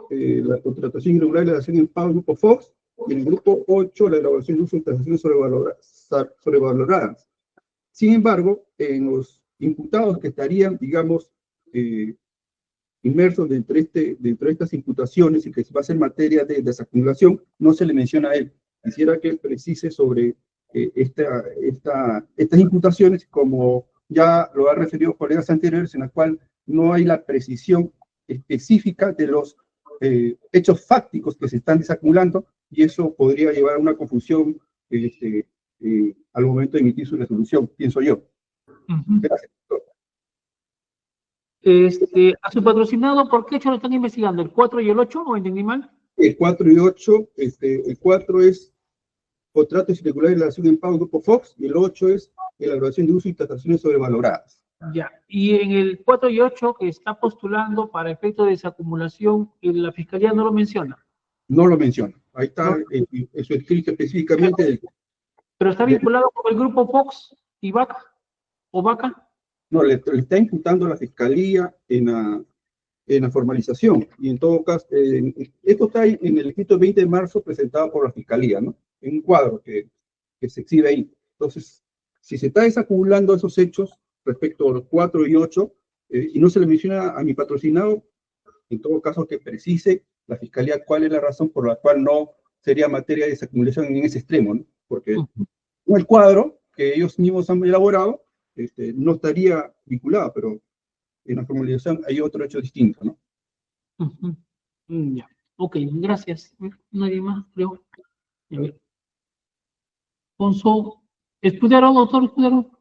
la contratación irregular y la dación en pago del grupo Fox, y en el grupo 8 la elaboración de uso de transacciones sobrevaloradas. Sin embargo, en los imputados que estarían, digamos, inmersos dentro de estas imputaciones y que va a ser materia de desacumulación, no se le menciona a él. Quisiera que precise sobre estas imputaciones, como ya lo han referido colegas anteriores, en la cual no hay la precisión específica de los hechos fácticos que se están desacumulando, y eso podría llevar a una confusión al momento de emitir su resolución, pienso yo. Gracias. A su patrocinado, ¿por qué hecho lo están investigando? ¿El 4 y el 8? ¿O entendí mal? El 4 y 8, el 4 es contratos irregulares de la dación en pago del grupo Fox, y el 8 es elaboración de uso y transacciones sobrevaloradas. Ya, y en el 4 y 8 que está postulando para efecto de desacumulación, la Fiscalía no lo menciona. No lo menciona. Ahí está eso escrito específicamente. ¿Pero está vinculado con el grupo Fox y Vaca? ¿O Vaca? No, le está imputando a la Fiscalía en la formalización. Y en todo caso, esto está en el escrito 20 de marzo presentado por la Fiscalía, ¿no? En un cuadro que se exhibe ahí. Entonces, si se está desacumulando esos hechos respecto a los 4 y 8, y no se le menciona a mi patrocinado, en todo caso que precise la Fiscalía cuál es la razón por la cual no sería materia de desacumulación en ese extremo, ¿no? Porque el cuadro que ellos mismos han elaborado no estaría vinculado, pero en la formalización hay otro hecho distinto, ¿no? Ya. Ok, gracias. Nadie más, creo. Alfonso Escudero, doctor Escudero.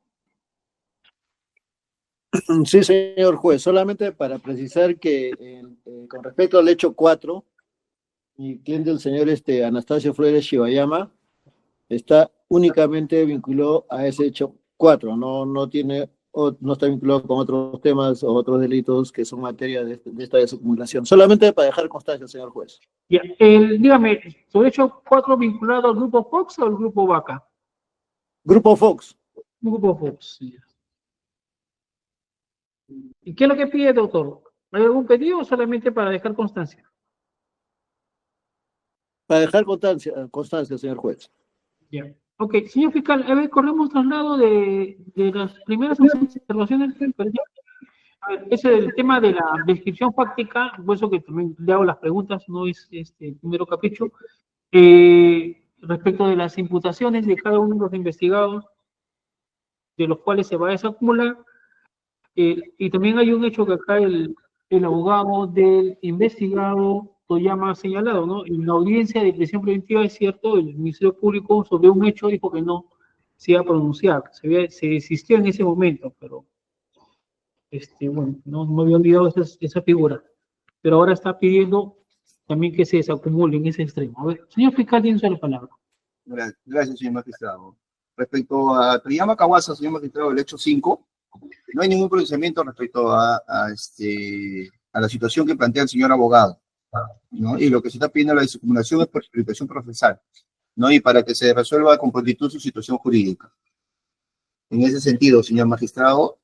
Sí, señor juez, solamente para precisar que con respecto al hecho 4, mi cliente, el señor Anastasio Flores Shibayama, está únicamente vinculado a ese hecho 4, no está vinculado con otros temas o otros delitos que son materia de esta desacumulación. Solamente para dejar constancia, señor juez. Ya, dígame, ¿sobre hecho 4 vinculado al grupo Fox o al grupo Vaca? Grupo Fox. Grupo Fox, sí. ¿Y qué es lo que pide, doctor? ¿Hay algún pedido o solamente para dejar constancia? Para dejar constancia, señor juez. Ya. Ok, señor fiscal, a ver, corremos traslado de las primeras observaciones. A ver, ese es el tema de la descripción fáctica, por eso que también le hago las preguntas, no es primero capricho. Respecto de las imputaciones de cada uno de los investigados, de los cuales se va a desacumular. Y también hay un hecho que acá el abogado del investigado Toyama ha señalado, ¿no? En la audiencia de prisión preventiva, es cierto, el Ministerio Público sobre un hecho dijo que no se iba a pronunciar, se desistió en ese momento, pero bueno, no había olvidado esa figura, pero ahora está pidiendo también que se desacumule en ese extremo. A ver, señor fiscal, tiene la palabra. Gracias, señor magistrado. Respecto a Toyama Kawasa, señor magistrado, del hecho 5, no hay ningún pronunciamiento respecto a la situación que plantea el señor abogado, ¿no? Y lo que se está pidiendo la desacumulación es por explicación procesal, ¿no? Y para que se resuelva con prontitud su situación jurídica. En ese sentido, señor magistrado,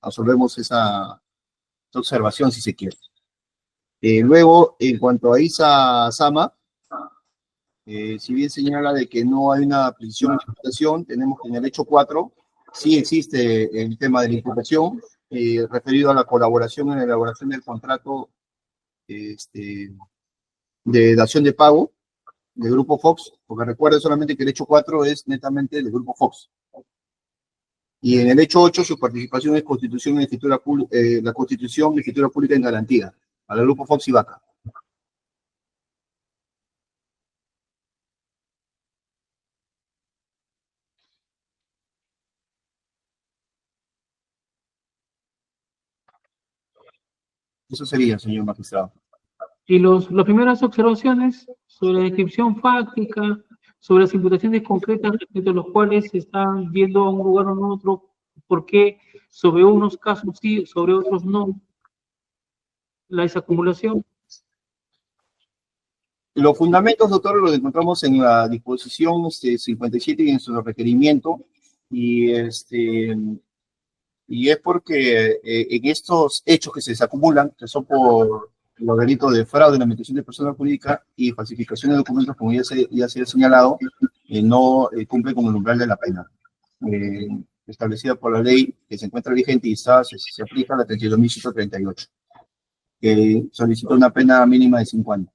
absolvemos esa observación si se quiere. Luego, en cuanto a Isa Sama, si bien señala de que no hay una precisión de imputación, tenemos que en el hecho 4 sí existe el tema de la imputación referido a la colaboración en la elaboración del contrato de dación de pago del Grupo Fox, porque recuerden solamente que el hecho 4 es netamente del Grupo Fox. Y en el hecho 8 su participación es constitución en escritura la constitución de escritura pública en garantía, al Grupo Fox y Vaca. Eso sería, señor magistrado. Y las primeras observaciones sobre la descripción fáctica, sobre las imputaciones concretas respecto a los cuales se están viendo a un lugar o a otro, por qué sobre unos casos sí, sobre otros no, la desacumulación. Los fundamentos, doctor, los encontramos en la disposición 57 y en su requerimiento, y es porque en estos hechos que se desacumulan, que son por los delitos de fraude en la emisión de persona jurídica y falsificación de documentos, como ya se ha señalado, no cumple con el umbral de la pena establecida por la ley que se encuentra vigente y se aplica la 32.138, que solicita una pena mínima de 5 años.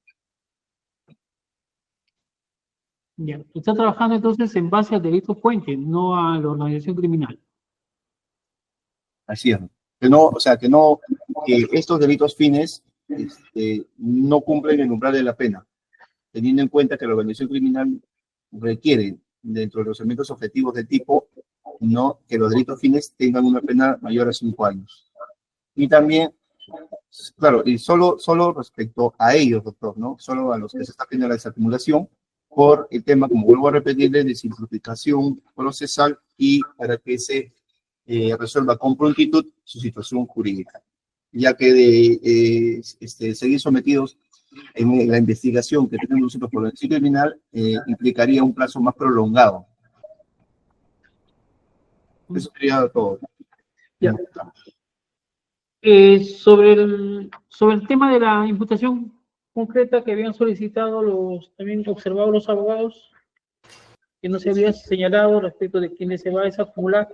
Ya. Está trabajando entonces en base al delito fuente, no a la organización criminal. Así es. Que estos delitos fines no cumplen el umbral de la pena, teniendo en cuenta que la organización criminal requiere, dentro de los elementos objetivos de tipo, no que los delitos fines tengan una pena mayor a 5 años. Y también, claro, y solo respecto a ellos, doctor, ¿no? Solo a los que se está pidiendo la desacumulación, por el tema, como vuelvo a repetirle, de simplificación procesal y para que se resuelva con prontitud su situación jurídica, ya que de seguir sometidos en la investigación que tenemos nosotros por el delito criminal implicaría un plazo más prolongado. Eso sería todo. Ya. Sobre el tema de la imputación concreta que habían solicitado también observado los abogados, que no se había señalado respecto de quienes se va a desacumular.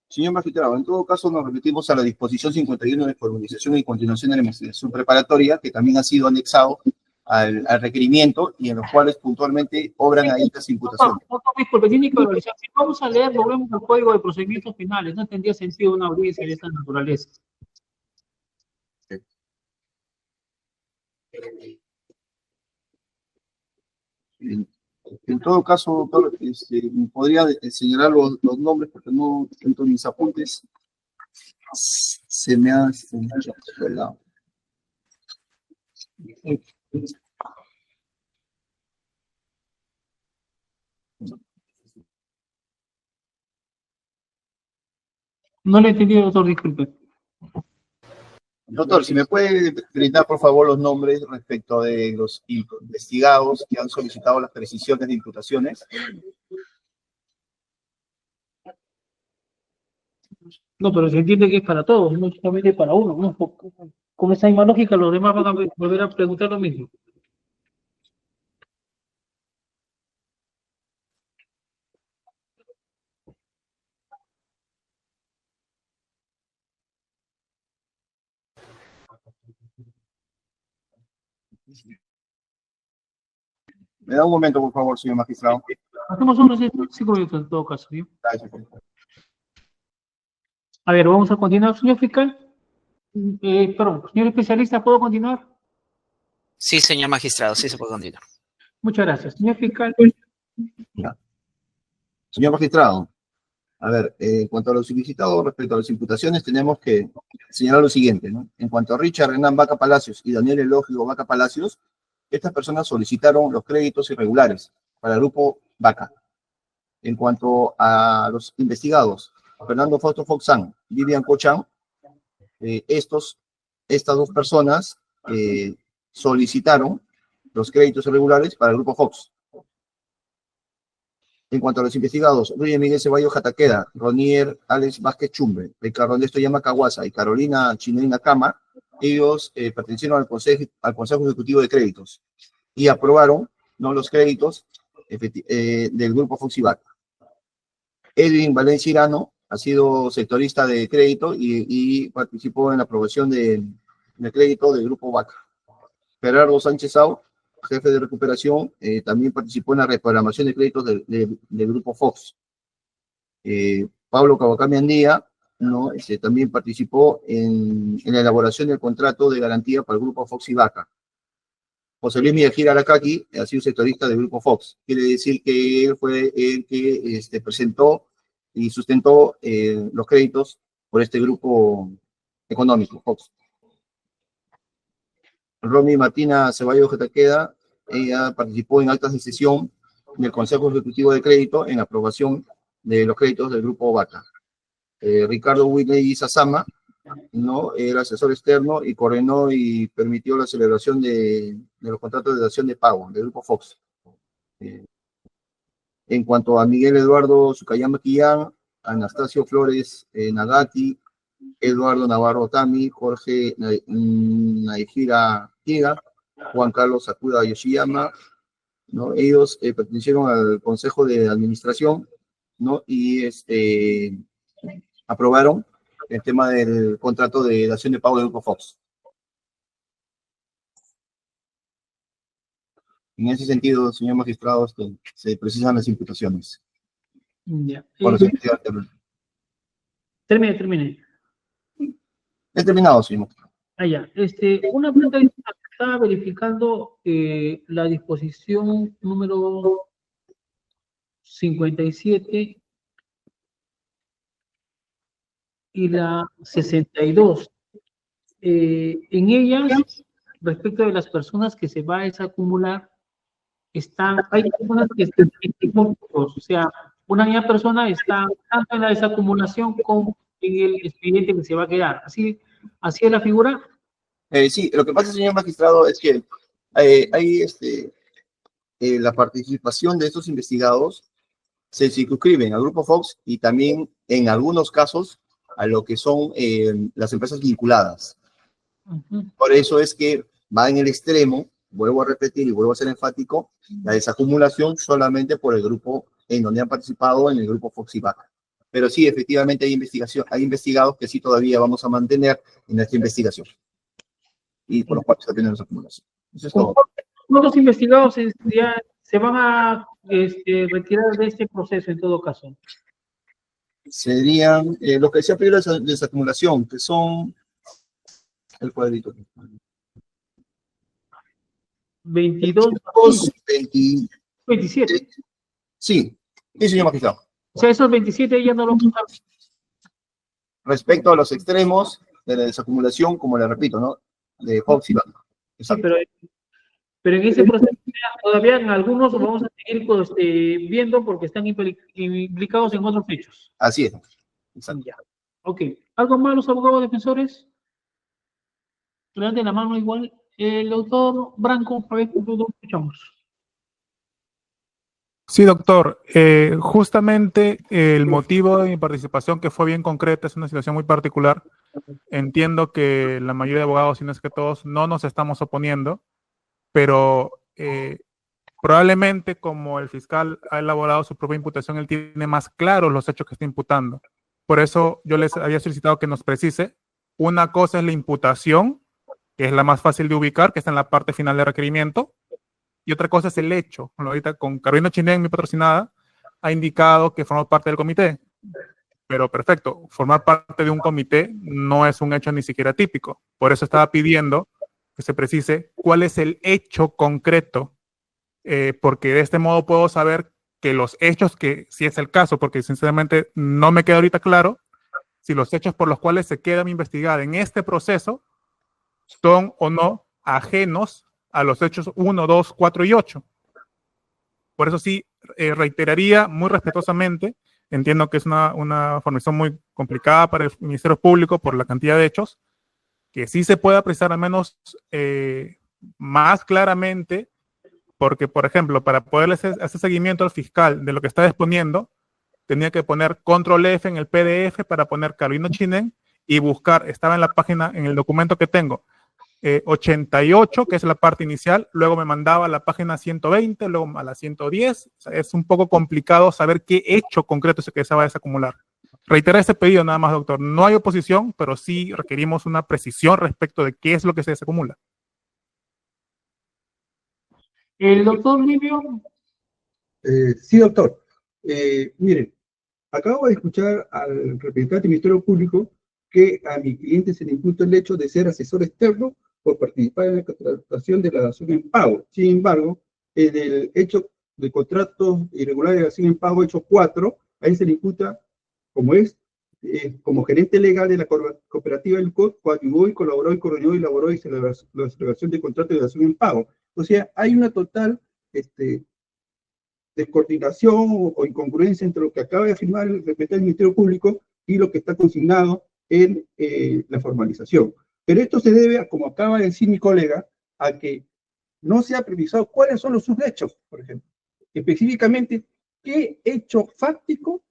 Señor magistrado, en todo caso nos remitimos a la disposición 51 de formalización y continuación de la investigación preparatoria, que también ha sido anexado al requerimiento y en los cuales puntualmente obran ahí las imputaciones. Disculpe, tiene que valorizar. Si vamos a leer, volvemos al Código de Procedimientos Penales. No tendría sentido una audiencia de esta naturaleza. En todo caso, doctor, podría señalar los nombres porque no en mis apuntes se me ha desvelado. No le he entendido, doctor, disculpe. Doctor, si me puede brindar, por favor, los nombres respecto de los investigados que han solicitado las precisiones de imputaciones. No, pero se entiende que es para todos, no solamente para uno, ¿no? Con esa misma lógica, los demás van a volver a preguntar lo mismo. Me da un momento, por favor, señor magistrado. Hacemos unos 5 minutos en todo caso, ¿sí? Gracias. A ver, vamos a continuar, señor fiscal. Perdón, señor especialista, ¿puedo continuar? Sí, señor magistrado, sí se puede continuar. Muchas gracias. Señor fiscal. Ya. Señor magistrado, a ver, en cuanto a lo solicitado respecto a las imputaciones, tenemos que señalar lo siguiente, ¿no? En cuanto a Richard Hernán Vaca Palacios y Daniel Elogio Vaca Palacios, estas personas solicitaron los créditos irregulares para el grupo Vaca. En cuanto a los investigados, Fernando Fausto Foxán, Vivian Cochan, estas dos personas solicitaron los créditos irregulares para el grupo Fox. En cuanto a los investigados, Ruy Miguel Ceballos Jataqueda, Ronier Alex Vázquez Chumbe, Ricardo Ernesto Llama Caguasa y Carolina Chinena Cama, ellos pertenecieron al Consejo Ejecutivo de Créditos y aprobaron los créditos del grupo Fox y Vaca. Edwin Valencia Irano ha sido sectorista de crédito y participó en la aprobación del crédito del grupo Vaca. Gerardo Sánchez Sau, jefe de recuperación, también participó en la reprogramación de créditos del grupo Fox. Pablo Cavacami Andía, ¿no? También participó en la elaboración del contrato de garantía para el grupo Fox y Vaca. José Luis Miyajira Aracaki ha sido sectorista del grupo Fox. Quiere decir que él fue el que presentó y sustentó los créditos por este grupo económico, Fox. Romy Martina Ceballos Jataqueda, ella participó en actas de sesión del Consejo Ejecutivo de Crédito en aprobación de los créditos del Grupo Vaca. Ricardo Whitley Sasama, ¿no? Era asesor externo y coordinó y permitió la celebración de los contratos de dación de pago del Grupo Fox. En cuanto a Miguel Eduardo Sukayama Quillán, Anastasio Flores Nagati, Eduardo Navarro Tami, Jorge Naijira Higa, Juan Carlos Sakuda Yoshiyama, ¿no? Ellos pertenecieron al Consejo de Administración, ¿no? Y aprobaron el tema del contrato de dación de pago del Grupo Fox. En ese sentido, señor magistrado, se precisan las imputaciones. Ya. Termine. He terminado, señor. Ya. Una pregunta, estaba verificando la disposición número 57 y la 62. En ellas, respecto de las personas que se va a desacumular, hay personas que están en puntos, o sea, una misma persona está tanto en la desacumulación como en el expediente que se va a quedar. ¿Así es la figura? Sí, lo que pasa, señor magistrado, es que hay la participación de estos investigados se circunscriben al Grupo Fox y también, en algunos casos, a lo que son las empresas vinculadas. Por eso es que va en el extremo, vuelvo a repetir y vuelvo a ser enfático, la desacumulación solamente por el grupo en donde han participado, en el Grupo Fox y Vaca. Pero sí, efectivamente hay investigados que sí todavía vamos a mantener en esta investigación. Y por los cuales se tienen desacumulación. Eso es todo. ¿Cuántos investigados ya se van a retirar de este proceso en todo caso? Serían lo que decía primero de desacumulación, que son el cuadrito. 22, 27. Sí, señor magistrado. O sea, esos 27 ya no lo vamos a... Respecto a los extremos de la desacumulación, como le repito, ¿no? De Fox y Vaca. Sí, pero en ese proceso todavía en algunos vamos a seguir viendo porque están implicados en otros hechos. Así es. Exacto. Ya. Ok. ¿Algo más, los abogados defensores? Levanten la mano igual. El doctor Branco, a ver, lo escuchamos. Sí, doctor. Justamente el motivo de mi participación, que fue bien concreta, es una situación muy particular. Entiendo que la mayoría de abogados, si no es que todos, no nos estamos oponiendo, pero probablemente como el fiscal ha elaborado su propia imputación, él tiene más claros los hechos que está imputando. Por eso yo les había solicitado que nos precise. Una cosa es la imputación, que es la más fácil de ubicar, que está en la parte final del requerimiento, y otra cosa es el hecho. Bueno, ahorita con Carolina Chinén, mi patrocinada, ha indicado que formó parte del comité. Pero perfecto, formar parte de un comité no es un hecho ni siquiera típico. Por eso estaba pidiendo que se precise cuál es el hecho concreto, porque de este modo puedo saber que los hechos, que si es el caso, porque sinceramente no me queda ahorita claro, si los hechos por los cuales se queda mi investigada en este proceso son o no ajenos a los hechos 1, 2, 4 y 8. Por eso sí, reiteraría muy respetuosamente, entiendo que es una formación muy complicada para el Ministerio Público por la cantidad de hechos, que sí se pueda precisar al menos más claramente, porque, por ejemplo, para poder hacer seguimiento al fiscal de lo que está exponiendo, tenía que poner control F en el PDF para poner Carolina Chinén y buscar, estaba en la página, en el documento que tengo, 88, que es la parte inicial, luego me mandaba a la página 120, luego a la 110. O sea, es un poco complicado saber qué hecho concreto es el que se va a desacumular. Reiterar ese pedido nada más, doctor. No hay oposición, pero sí requerimos una precisión respecto de qué es lo que se desacumula. ¿El doctor Livio? Sí, doctor. Miren, acabo de escuchar al representante del Ministerio Público que a mi cliente se le imputa el hecho de ser asesor externo por participar en la contratación de la dación en pago. Sin embargo, en el hecho de contratos irregulares de dación en pago, hecho 4, ahí se le imputa, como es como gerente legal de la cooperativa del COD, coadyuvó y colaboró y coordinó y elaboró y la celebración de contrato de dación en pago. O sea, hay una total descoordinación o incongruencia entre lo que acaba de afirmar el representante del Ministerio Público y lo que está consignado en la formalización. Pero esto se debe, a, como acaba de decir mi colega, a que no se ha precisado cuáles son los subrechos, por ejemplo. Específicamente, qué hecho fáctico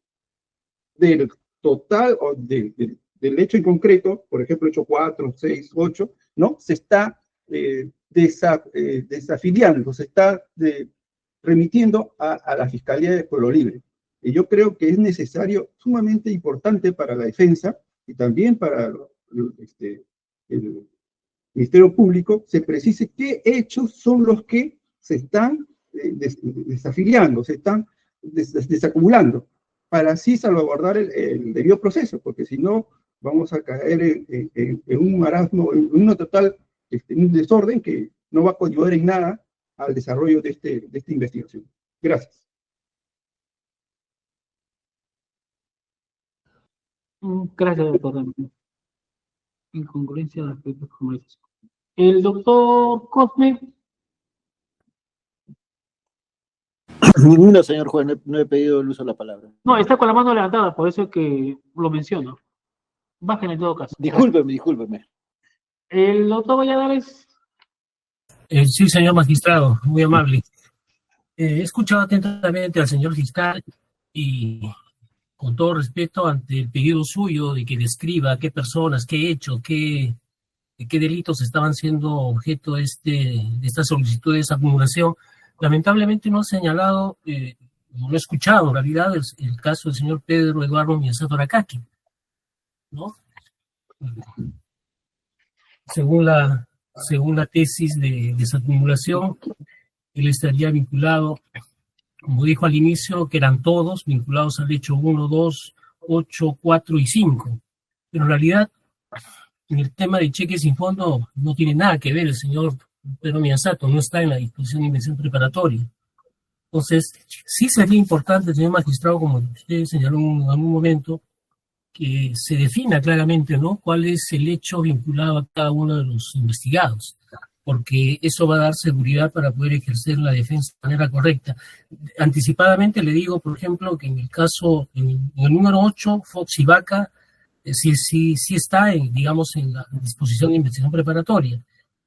del total o del hecho en concreto, por ejemplo, hecho 4, 6, 8, ¿no? Se está desafiliando, se está remitiendo a la Fiscalía de Pueblo Libre. Y yo creo que es necesario, sumamente importante para la defensa y también para el Ministerio Público, se precise qué hechos son los que se están desafiliando, se están desacumulando, para así salvaguardar el debido proceso, porque si no, vamos a caer en un marasmo, en una total, un desorden que no va a coadyuvar en nada al desarrollo de esta investigación. Gracias. Gracias, doctor. Incongruencia de aspectos como eso. El doctor Cosme. Ninguna, señor juez, no he pedido el uso de la palabra. No, está con la mano levantada, por eso es que lo menciono. Bajen en todo caso. Discúlpeme. El doctor Valladares. Sí, señor magistrado, muy amable. He escuchado atentamente al señor fiscal y con todo respeto ante el pedido suyo de que describa qué personas, qué hechos, qué delitos estaban siendo objeto de esta solicitud de desacumulación. Lamentablemente no ha señalado, no he escuchado en realidad el caso del señor Pedro Eduardo Miyasato Aracaki, ¿no? Según la tesis de desacumulación, él estaría vinculado, como dijo al inicio, que eran todos vinculados al hecho 1, 2, 8, 4 y 5. Pero en realidad, en el tema de cheques sin fondo no tiene nada que ver el señor Pedro Miyasato, no está en la disposición de inversión preparatoria. Entonces, sí sería importante, señor magistrado, como usted señaló en algún momento, que se defina claramente, ¿no?, cuál es el hecho vinculado a cada uno de los investigados, porque eso va a dar seguridad para poder ejercer la defensa de manera correcta. Anticipadamente le digo, por ejemplo, que en el caso, en el número 8, Fox y Vaca, sí está, digamos, en la disposición de investigación preparatoria.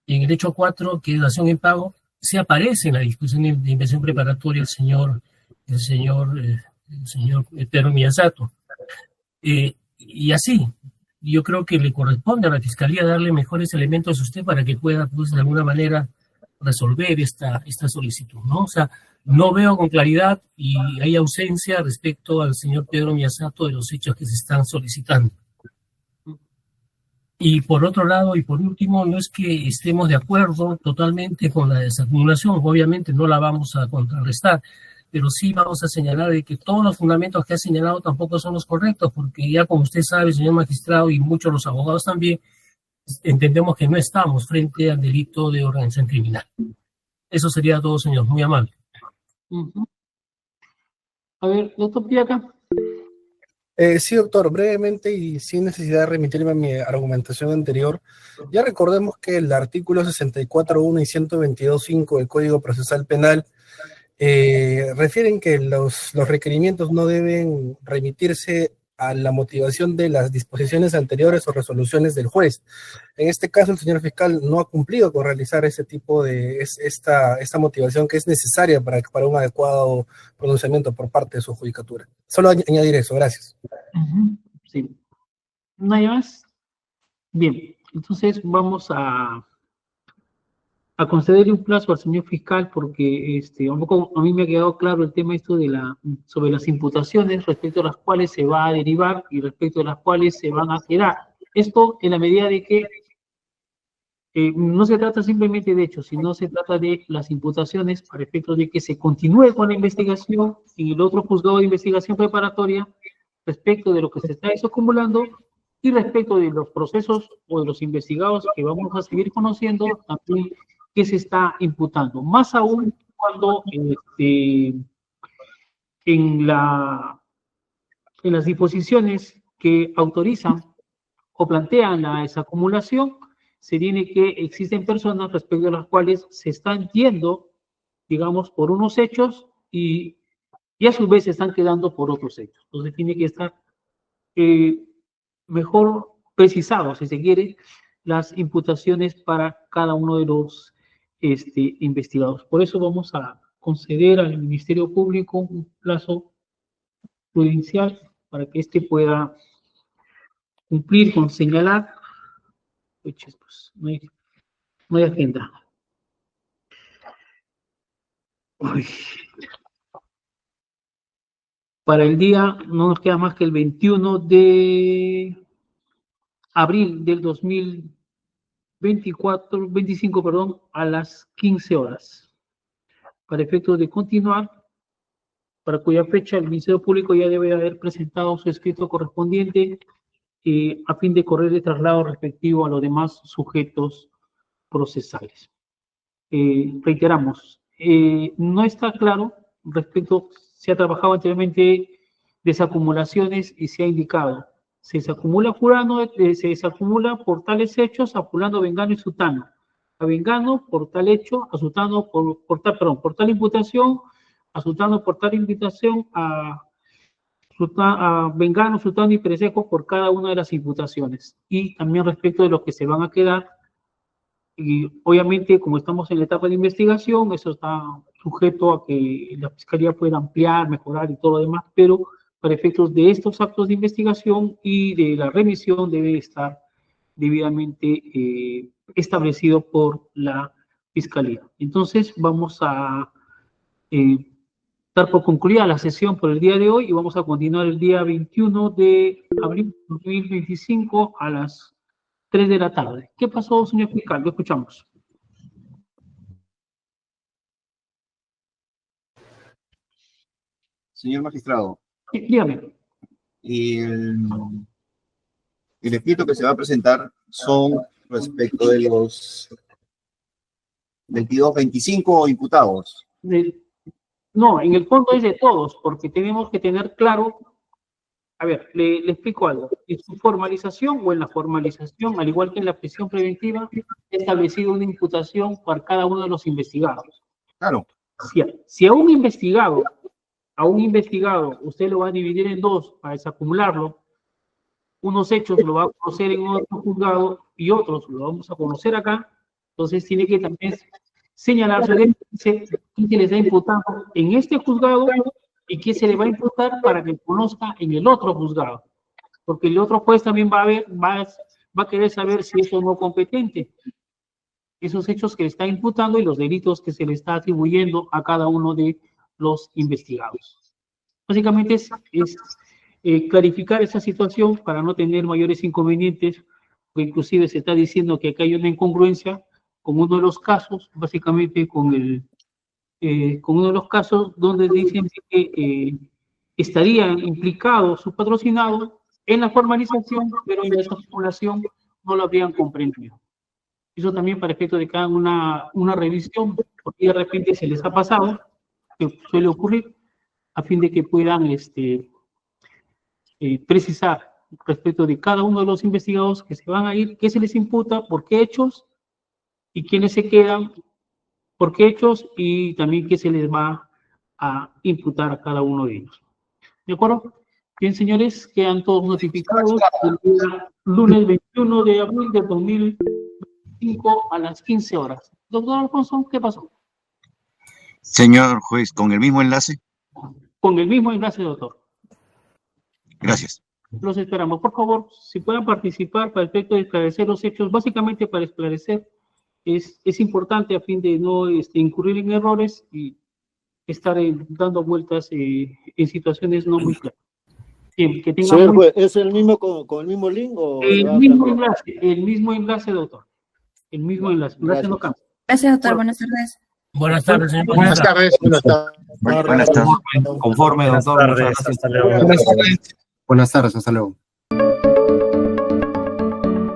En el hecho 4, que es dación en pago, se aparece en la disposición de investigación preparatoria el señor Pedro Miyasato. Y así, yo creo que le corresponde a la Fiscalía darle mejores elementos a usted para que pueda, pues, de alguna manera resolver esta solicitud, ¿no? O sea, no veo con claridad y hay ausencia respecto al señor Pedro Miyasato de los hechos que se están solicitando. Y por otro lado, y por último, no es que estemos de acuerdo totalmente con la desacumulación, obviamente no la vamos a contrarrestar, pero sí vamos a señalar de que todos los fundamentos que ha señalado tampoco son los correctos, porque ya como usted sabe, señor magistrado, y muchos los abogados también, entendemos que no estamos frente al delito de organización criminal. Eso sería todo, señor. Muy amable. A ver, doctor Piaca. Sí, doctor, brevemente y sin necesidad de remitirme a mi argumentación anterior, ya recordemos que el artículo 64.1 y 122.5 del Código Procesal Penal refieren que los requerimientos no deben remitirse a la motivación de las disposiciones anteriores o resoluciones del juez. En este caso, el señor fiscal no ha cumplido con realizar ese tipo de, esta motivación que es necesaria para un adecuado pronunciamiento por parte de su judicatura. Solo añadir eso, gracias. Sí. ¿No hay más? Bien, entonces vamos a concederle un plazo al señor fiscal porque un poco a mí me ha quedado claro el tema esto de sobre las imputaciones respecto a las cuales se va a derivar y respecto a las cuales se van a quedar. Esto en la medida de que no se trata simplemente de hechos, sino se trata de las imputaciones para efectos de que se continúe con la investigación en el otro juzgado de investigación preparatoria respecto de lo que se está desacumulando y respecto de los procesos o de los investigados que vamos a seguir conociendo también que se está imputando. Más aún cuando en las disposiciones que autorizan o plantean la desacumulación, se tiene que existen personas respecto a las cuales se están yendo, digamos, por unos hechos y a su vez se están quedando por otros hechos. Entonces tiene que estar mejor precisado, si se quiere, las imputaciones para cada uno de los investigados. Por eso vamos a conceder al Ministerio Público un plazo prudencial para que éste pueda cumplir con señalar. Pues, no hay agenda. Uy. Para el día, no nos queda más que el 21 de abril del 25, perdón, a las 15 horas. Para efectos de continuar, para cuya fecha el Ministerio Público ya debe haber presentado su escrito correspondiente a fin de correr el traslado respectivo a los demás sujetos procesales. Reiteramos, no está claro respecto, se ha trabajado anteriormente desacumulaciones y se ha indicado, se desacumula fulano, se desacumula por tales hechos a fulano, vengano y sutano, a vengano por tal hecho, a sutano por tal imputación, a sutano por tal imputación, a vengano, sutano y pereseco por cada una de las imputaciones. Y también respecto de los que se van a quedar, y obviamente como estamos en la etapa de investigación, eso está sujeto a que la Fiscalía pueda ampliar, mejorar y todo lo demás, pero para efectos de estos actos de investigación y de la remisión debe estar debidamente establecido por la Fiscalía. Entonces vamos a dar por concluida la sesión por el día de hoy y vamos a continuar el día 21 de abril de 2025 a las 3 de la tarde. ¿Qué pasó, señor fiscal? Lo escuchamos. Señor magistrado. Sí, dígame. El escrito que se va a presentar son respecto de los 25 imputados. No, en el fondo es de todos, porque tenemos que tener claro, a ver, le explico algo. En su formalización o en la formalización, al igual que en la prisión preventiva, he establecido una imputación para cada uno de los investigados. Claro. Si a un investigado, usted lo va a dividir en dos para desacumularlo, unos hechos lo va a conocer en otro juzgado y otros lo vamos a conocer acá, entonces tiene que también señalarse qué se les ha imputado en este juzgado y qué se le va a imputar para que conozca en el otro juzgado. Porque el otro juez también va a querer saber si es o no competente esos hechos que le está imputando y los delitos que se le está atribuyendo a cada uno de los investigados. Básicamente es clarificar esa situación para no tener mayores inconvenientes, porque inclusive se está diciendo que acá hay una incongruencia con uno de los casos, básicamente con uno de los casos donde dicen que estaría implicado su patrocinado en la formalización, pero en la desacumulación no lo habrían comprendido. Eso también para efecto de que hagan una revisión, porque de repente se les ha pasado, que suele ocurrir, a fin de que puedan precisar respecto de cada uno de los investigados que se van a ir, qué se les imputa, por qué hechos, y quiénes se quedan, por qué hechos, y también qué se les va a imputar a cada uno de ellos. ¿De acuerdo? Bien, señores, quedan todos notificados el día lunes 21 de abril de 2025 a las 15 horas. Doctor Alfonso, ¿qué pasó? Señor juez, ¿con el mismo enlace? Con el mismo enlace, doctor. Gracias. Los esperamos. Por favor, si puedan participar para el efecto de esclarecer los hechos, básicamente para esclarecer, es importante a fin de no incurrir en errores y estar dando vueltas en situaciones no muy claras. Bien, que tengan señor juez, ¿es el mismo con el mismo link o el mismo enlace, doctor. El mismo enlace. Enlace no cambia. Gracias, doctor. Buenas tardes. Buenas tardes, señor. Buenas tardes. Buenas tardes. Conforme, doctor. Buenas tardes. Hasta luego.